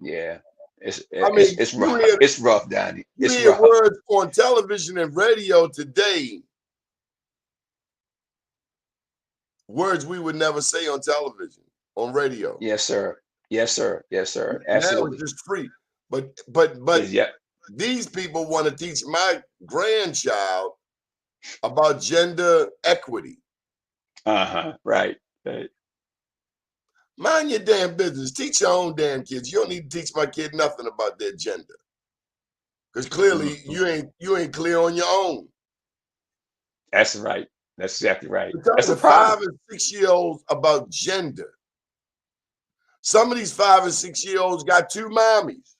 yeah, I mean, it's you rough. hear It's rough, Donnie. you It's hear rough. words on television and radio today, words we would never say on television, on radio. Yes, sir. Yes, sir. Yes, sir. Now Absolutely. it's just free. But Yeah. these people want to teach my grandchild about gender equity. Uh-huh. Right. Right. Mind your damn business. Teach your own damn kids. You don't need to teach my kid nothing about their gender. Because clearly you ain't clear on your own. That's right. That's exactly right. You're talking That's to a problem. 5 and 6 year olds about gender. Some of these 5 and 6 year olds got 2 mommies.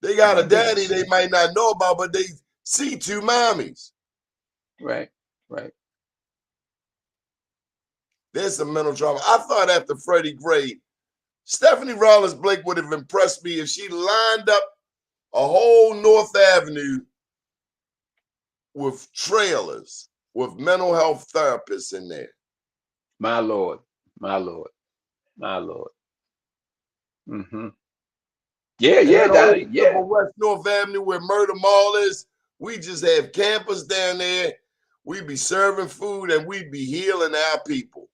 They got My a daddy goodness. they might not know about, but they see 2 mommies. Right. Right. There's some mental trauma. I thought after Freddie Gray, Stephanie Rollins Blake would have impressed me if she lined up a whole North Avenue with trailers with mental health therapists in there. My Lord. My Lord. My Lord. Mm-hmm. Yeah, And yeah, that whole Donnie. strip Yeah. of West North Avenue where Murder Mall is, we just have campers down there. We be serving food and we be healing our people.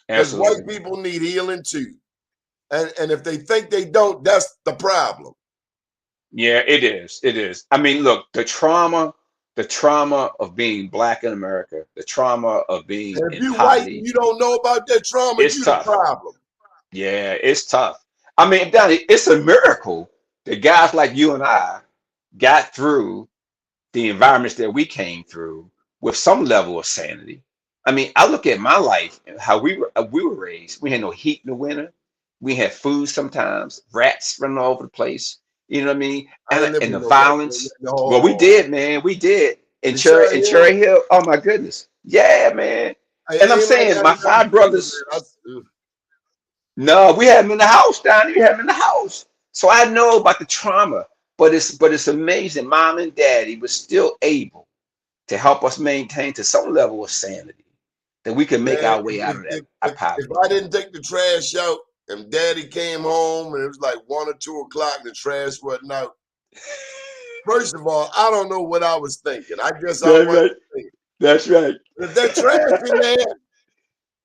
Because white Absolutely. people need healing too. And if they think they don't, that's the problem. Yeah, it is. It is. I mean, look, the trauma of being black in America, the trauma of being And if in you white poverty, and you don't know about that trauma, it's you the tough. problem. Yeah, it's tough. I mean, Donnie, it's a miracle that guys like you and I got through the environments that we came through with some level of sanity. I mean, I look at my life and how we were raised. We had no heat in the winter. We had food sometimes, rats running all over the place. You know what I mean? I ain't living And the in no rat. violence. Well, we No. did, man. We did. In Cherry Hill, Cherry Hill. Oh my goodness. Yeah, man. And I'm ain't like saying I my ain't never 5 been to brothers. that. No, we had them in the house, Donnie. We had them in the house. So I know about the trauma, but it's amazing. Mom and Daddy was still able to help us maintain to some level of sanity that we can make Man, our way out of that if poverty. I didn't take the trash out and Daddy came home and it was like 1 or 2 o'clock and the trash wasn't out, first of all, I don't know what I was thinking. I guess I That's wasn't right. thinking. That's right. If that trash in there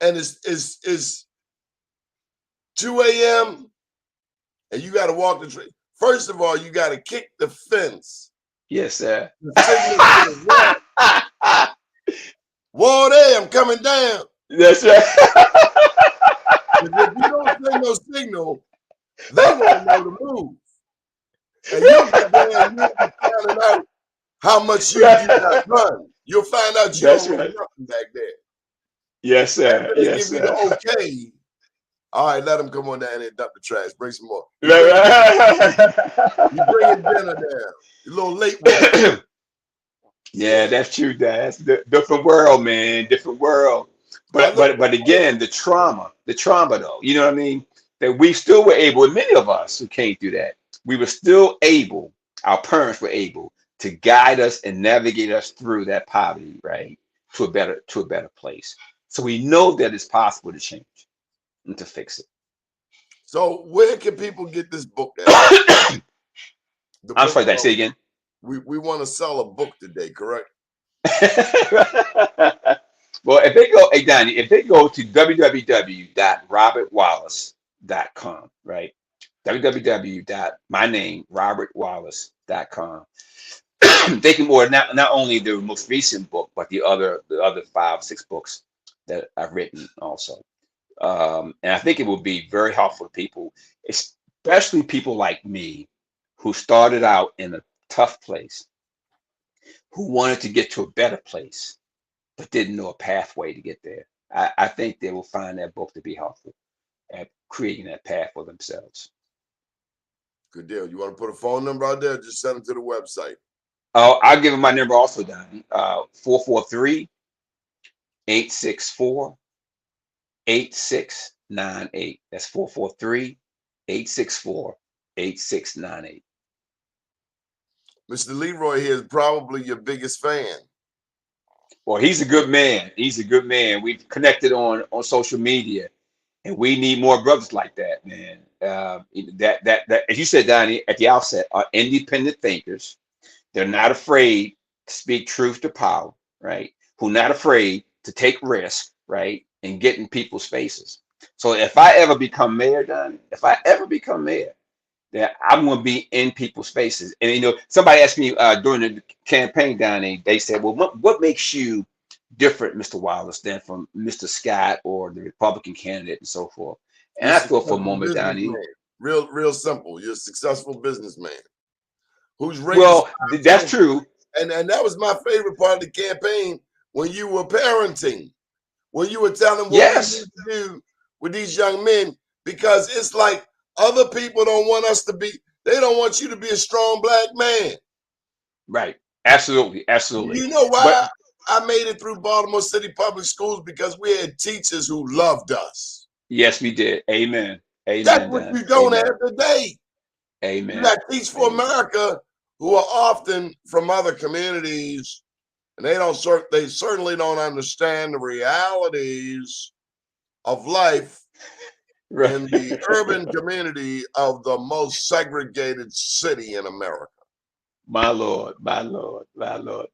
and it's 2 a.m. and you got to walk the trash, first of all, you got to kick the fence. Yes, sir. The signal to the wall. Whoa there, I'm coming down. That's right. Because if you don't send no signal, they won't know to move. And you'll get there and you'll be finding out how much you do not run. You'll find out you That's don't run right. nothing back there. Yes, sir. After they Yes, give you the sir. okay, all right, let them come on down here and dump the trash. Bring some more. You bring, you Right, bring your dinner down. You're a little late with that. right. Yeah, Yeah. that's true, Dad. That's different world, man. Different world. I But look but but again, the trauma though, you know what I mean? That we still were able, and many of us who came through that, we were still able, our parents were able to guide us and navigate us through that poverty, right? To a better place. So we know that it's possible to change and to fix so where can people get this book at? it. The I'm book sorry, did I say again? we want to sell a book today, correct? Well, if they go, hey Donnie, if they go to www.robertwallace.com, right? www.mynamerobertwallace.com. They can order not only the most recent book, but the other 5 6 books that I've written also. And I think it will be very helpful to people, especially people like me, who started out in a tough place, who wanted to get to a better place but didn't know a pathway to get there. I think they will find that book to be helpful at creating that path for themselves. Good deal. You want to put a phone number out there? Just send them to the website. Oh, I'll give them my number also, Donnie. 443-864-8698. That's 443-864-8698. Mr. Leroy here is probably your biggest fan. Well, he's a good man. He's a good man. We've connected on social media, and we need more brothers like that, man. That as you said, Donnie, at the outset, are independent thinkers. They're not afraid to speak truth to power, right? Who not afraid to take risk, right? And get in people's faces. So if I ever become mayor, Donnie, if I ever become mayor, that I'm going to be in people's faces. And somebody asked me during the campaign, Donnie, they said, "Well, what makes you different, Mr. Wallace, than from Mr. Scott or the Republican candidate and so forth?" And You're a I thought for a successful moment, Donnie, businessman. Real simple. You're a successful businessman who's raised well, five that's children. true. And that was my favorite part of the campaign when you were parenting, when you were telling them what we need Yes, to do with these young men, because it's like other people don't want us to be, they don't want you to be a strong black man. right. Absolutely, absolutely. You know But why I made it through Baltimore City Public Schools? Because we had teachers who loved us. yes, we did. Amen. That's Amen, what Donnie. you don't Amen. have today. You Amen. got Teach for Amen. America, who are often from other communities, and they certainly don't understand the realities of life Right. in the urban community of the most segregated city in America. My Lord, my Lord, my Lord.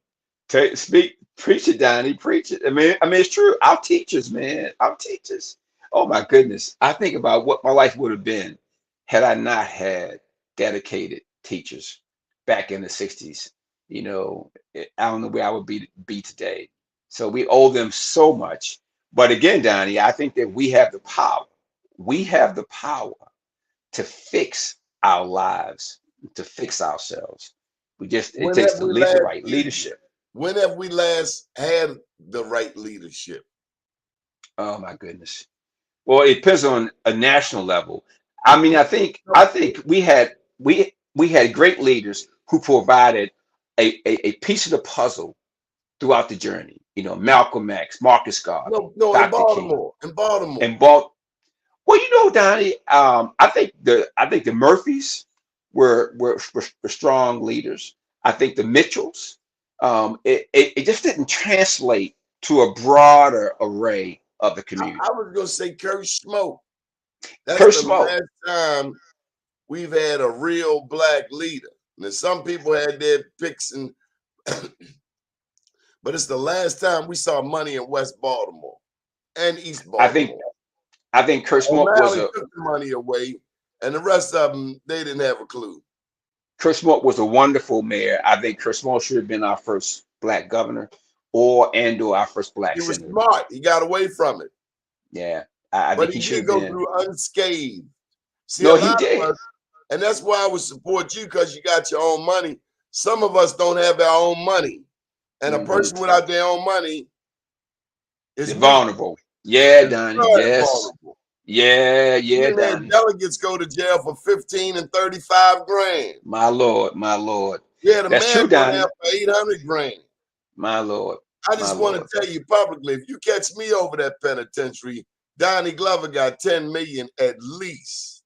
Preach it, Donnie, preach it. I mean, it's true. Our teachers, man, our teachers. Oh my goodness. I think about what my life would have been had I not had dedicated teachers back in the 60s. I don't know where I would be today. So we owe them so much. But again, Donnie, I think that we have the power. We have the power to fix our lives, to fix ourselves. It When takes have the we least the last, right excuse me, leadership. when have we last had the right leadership? Oh my goodness. Well, it depends on a national level. I mean, I think we had great leaders who provided a piece of the puzzle throughout the journey. Malcolm X, Marcus Garvey, No, in Dr. King, Baltimore, in Baltimore. and Balt. Well, Donnie, I think the Murphys were strong leaders. I think the Mitchells, it just didn't translate to a broader array of the I community. was gonna say Kurt Smoke. That's Kurt the Smoke, last time we've had a real black leader. Now, some people had their picks, but it's the last time we saw money in West Baltimore and East I think Baltimore. I think Kurt Smoke was O'Malley a took the money away, and the rest of them, they didn't have a clue. Kurt Smoke was a wonderful mayor. I think Kurt Smoke should have been our first black governor. or our first black He was senator. smart. He got away from it. Yeah, I But think he he should did have go been. through unscathed. See, a No, he lot of did. us, and that's why I would support you, because you got your own money. Some of us don't have our own money. And a person without their own money is They're weak. vulnerable. Yeah, It's Donnie. very Yes. vulnerable. Yeah, We yeah, done had Donnie. delegates go to jail for 15 and 35 grand. My Lord, my Lord. Yeah, the That's man true, go Donnie. down for 800 grand. My Lord, I my just want Lord. to tell you publicly, if you catch me over that penitentiary, Donnie Glover got 10 million at least.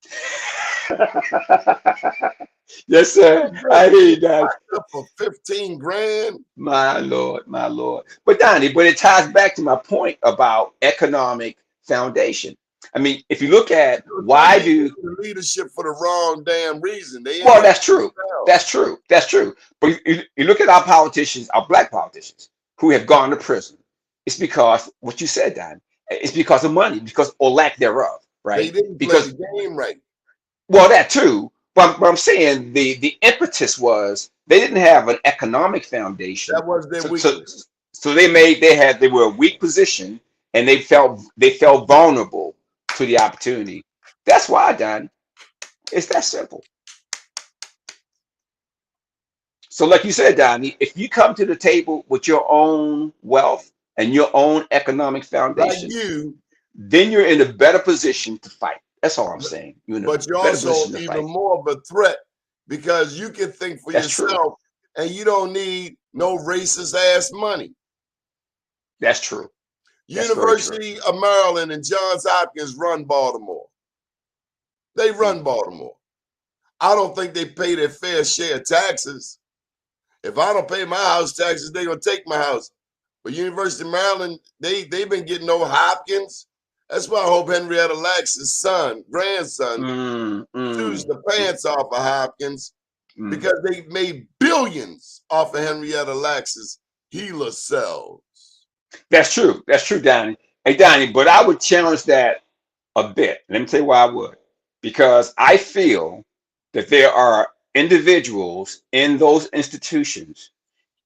Yes, sir. I hear you, Donnie. Up for 15 grand. My Lord, my Lord. But Donnie, but it ties back to my point about economic foundation. I mean, if you look at Some why people do do the leadership for the wrong damn reason. They end well, up that's true. themselves. That's true. That's true. But you look at our politicians, our black politicians who have gone to prison. It's because what you said, Don. It's because of money, because or lack thereof, They right? didn't play the Because game right. well, that too. But I'm saying the impetus was they didn't have an economic foundation, That was their so so, weakness. so they were a weak position and they felt vulnerable to the opportunity. That's why, Don. It's that simple. So, like you said, Donnie, if you come to the table with your own wealth and your own economic Like foundation, you, then you're in a better position to fight. That's all I'm saying. You're in a but you're better also position to even fight. more of a threat because you can think for That's true. yourself and you don't need no racist ass money. That's true. That's very true. University of Maryland and Johns Hopkins run Baltimore. They run Baltimore. I don't think they pay their fair share of taxes. If I don't pay my house taxes, they're gonna take my house. But University of Maryland, they've been getting over Hopkins. That's why I hope Henrietta Lacks's grandson, sues the pants off of Hopkins because they made billions off of Henrietta Lacks's healer cells. That's true. That's true, Donnie. Hey, Donnie, but I would challenge that a bit. Let me tell you why I would. Because I feel that there are individuals in those institutions,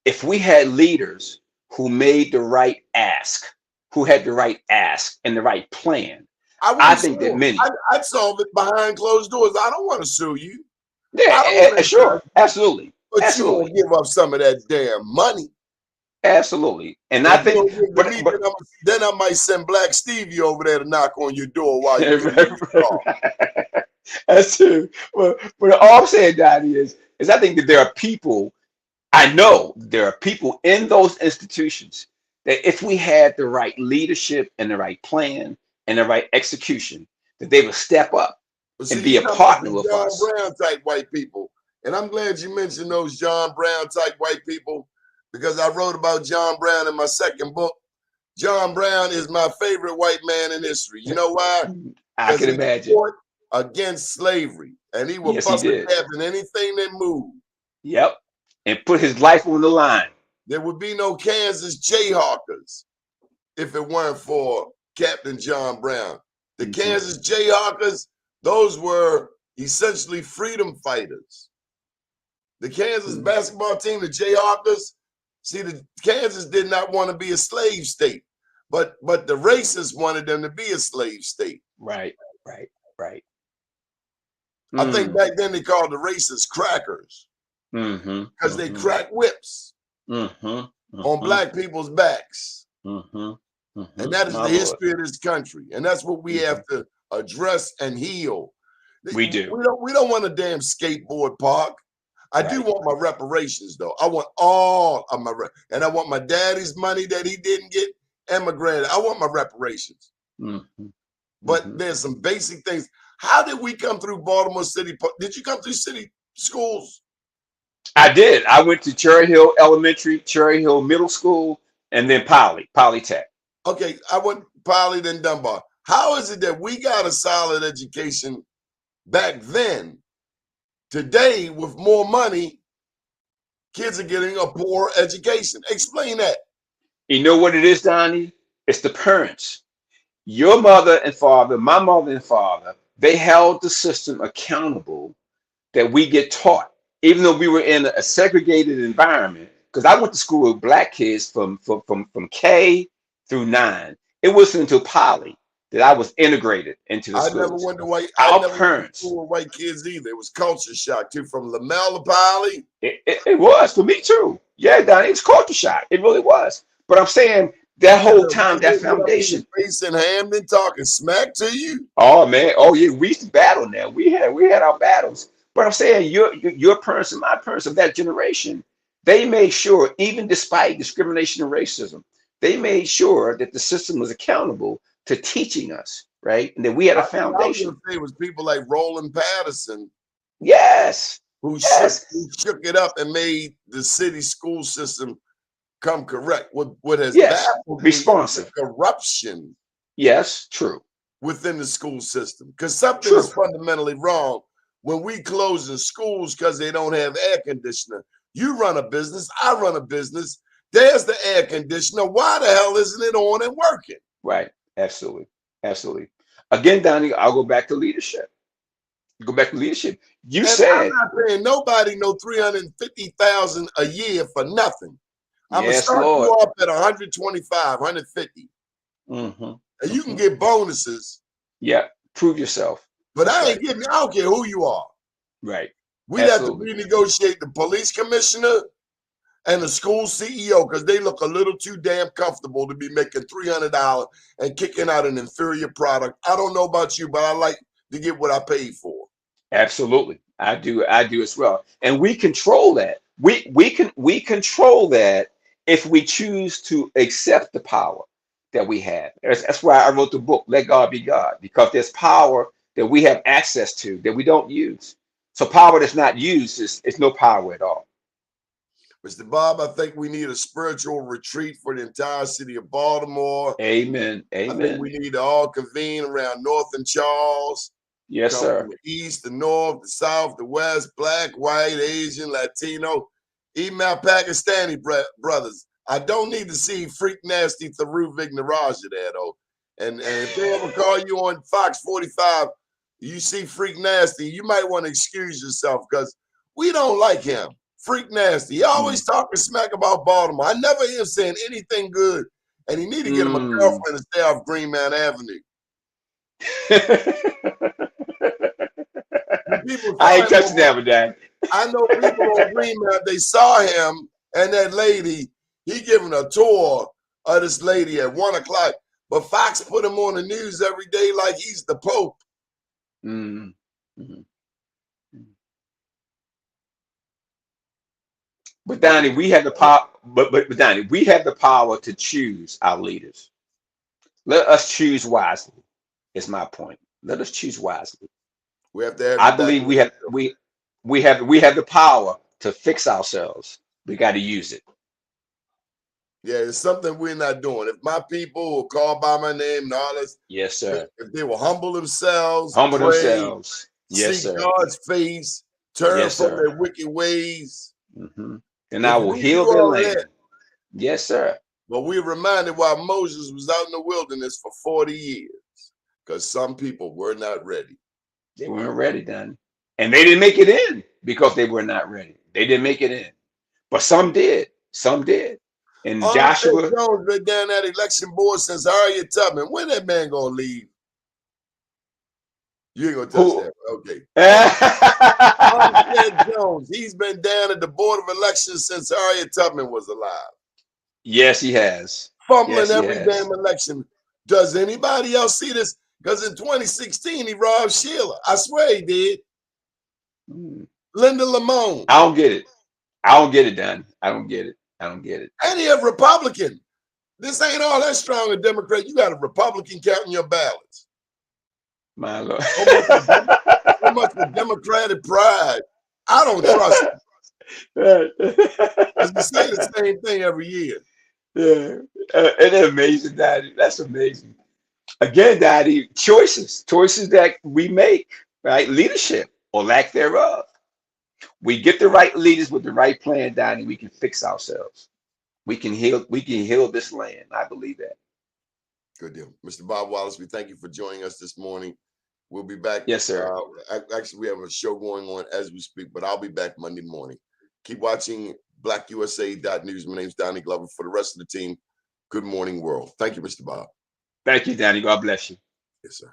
if we had leaders who made the right ask, who had the right ask and the right plan, I I think that wouldn't many. sue. I'd solve it behind closed doors. I don't want to sue you. Yeah, I don't want to sure. judge you, Absolutely. but you gonna Absolutely. give up some of that damn money. Absolutely. And And I if you think, don't give to but, me, but, then I might send Black Stevie over there to knock on your door while you get ready to call. that's true. But all I'm saying, Donnie, is I think that there are people, I know there are people in those institutions that if we had the right leadership and the right plan and the right execution, that they would step up But and see, be you a talking about partner the with John us. Brown type white people. And I'm glad you mentioned those John Brown type white people because I wrote about John Brown in my second book. John Brown is my favorite white man in history. You know why? I Because can he imagine. fought against slavery and he would Yes, he bust a did. cap in anything that moved. Yep. And put his life on the line. There would be no Kansas Jayhawkers if it weren't for Captain John Brown. The Kansas Jayhawkers, those were essentially freedom fighters. The Kansas basketball team, the Jayhawkers, see, the Kansas did not want to be a slave state, but the racists wanted them to be a slave state. Right, right, right. I think back then they called the racists crackers because they crack whips on black people's backs. And that is My the Lord. history of this country. And that's what we have to address and heal. We do. We don't want a damn skateboard park. I do want my reparations, though. I want all of my and I want my daddy's money that he didn't get emigrated. I want my reparations. But there's some basic things. How did we come through Baltimore City? Did you come through city schools? I did. I went to Cherry Hill Elementary, Cherry Hill Middle School, and then Polytech. Okay, I went Poly, then Dunbar. How is it that we got a solid education back then? Today, with more money, kids are getting a poor education. Explain that. You know what it is, Donnie? It's the parents. Your mother and father, my mother and father, they held the system accountable that we get taught. Even though we were in a segregated environment, because I went to school with black kids from K through 9. It wasn't until Poly that I was integrated into the I never schools. went to white. I Our never went to parents, school with white kids either. It was culture shock too, from Lamella to Poly. it was for me too. Yeah, Donnie, it was culture shock. It really was. But I'm saying that Had whole a time, white that dude get up in your foundation. face in Hamden talking smack to you. Oh man, oh yeah, we used to battle now. We had our battles. But I'm saying your parents and my parents of that generation, they made sure, even despite discrimination and racism, they made sure that the system was accountable to teaching us, right? And that we had a I think I was foundation. gonna say it was people like Roland Patterson Yes, who yes, shook it up and made the city school system come correct. What has yes. baffled me is the Responsive. corruption Yes, true, within the school system. Because something true. is fundamentally wrong when we close the schools because they don't have air conditioner. You run a business, I run a business. There's the air conditioner. Why the hell isn't it on and working? Right. Absolutely. Absolutely. Again, Donnie, I'll go back to leadership. Go back to leadership. You And I'm said, not paying nobody no 350,000 a year for nothing. I'm gonna yes, start you Lord. off at 125, 150, Mm-hmm. and you can Mm-hmm. get bonuses. Yeah. Prove yourself. But That's I right. ain't getting. I don't care who you are. Right. We'd have to Absolutely. renegotiate the police commissioner and the school CEO because they look a little too damn comfortable to be making $300 and kicking out an inferior product. I don't know about you, but I like to get what I paid for. Absolutely. I do as well. And we control that. We control that if we choose to accept the power that we have. That's why I wrote the book, Let God Be God, because there's power that we have access to that we don't use. So power that's not used is no power at all. Mr. Bob, I think we need a spiritual retreat for the entire city of Baltimore. Amen. I think Amen. we need to all convene around North and Charles. Yes, Come from sir. the east, the north, the south, the west, black, white, Asian, Latino, even our Pakistani brothers. I don't need to see Freak Nasty Tharu Vignaraja there, though. And if they ever call you on Fox 45, you see Freak Nasty, you might want to excuse yourself because we don't like him. Freak Nasty. He always talking smack about Baltimore. I never hear him saying anything good. And he need to get him a Mm. girlfriend and stay off Green Mountain Avenue. People I saw ain't him touching over. that with that. I know people on Green Mountain, they saw him and that lady, he giving a tour of this lady at 1 o'clock. But Fox put him on the news every day like he's the Pope. Mm. Mhm. But Donnie, we have the power. But Donnie, we have the power to choose our leaders. Let us choose wisely. Is my point. Let us choose wisely. We have to have I you back believe on the we have show. we have the power to fix ourselves. We got to use it. Yeah, it's something we're not doing. If my people will call by my name and all this, Yes, sir. if they will humble themselves, Humble pray, themselves. Yes, seek sir. God's face, turn Yes, from sir. their wicked ways. And I If will we do heal their all that, land. Yes, sir. but we're reminded why Moses was out in the wilderness for 40 years, because some people were not ready. They weren't ready, Donnie. And they didn't make it in because they were not ready. They didn't make it in. But some did. Some did. And Armstead Joshua, Jones been down that election board since Harriet Tubman. When that man gonna leave? You ain't gonna touch who that. Okay. yes, Armstead Jones, he's been down at the Board of Elections since Harriet Tubman was alive. he has. Fumbling Yes, he every has. damn election. Does anybody else see this? Because in 2016, he robbed Sheila. I swear he did. Hmm. Linda Lamone. I don't get it. I don't get it, Donnie. I don't get it. I don't get it. And he a Republican. This ain't all that strong a Democrat. You got a Republican counting your ballots. My Lord. So much for Democratic pride. I don't trust him. Because he say the same thing every year. Yeah. It is amazing, Daddy. That's amazing. Again, Daddy, choices that we make, right? Leadership or lack thereof. We get the right leaders with the right plan, Daddy, we can fix ourselves. We can heal this land. I believe that. Good deal. Mr. Bob Wallace, we thank you for joining us this morning. We'll be back. Yes, sir. Actually, we have a show going on as we speak, but I'll be back Monday morning. Keep watching blackusa.news. My name's Donnie Glover. For the rest of the team, good morning, world. Thank you, Mr. Bob. Thank you, Danny. God bless you. Yes, sir.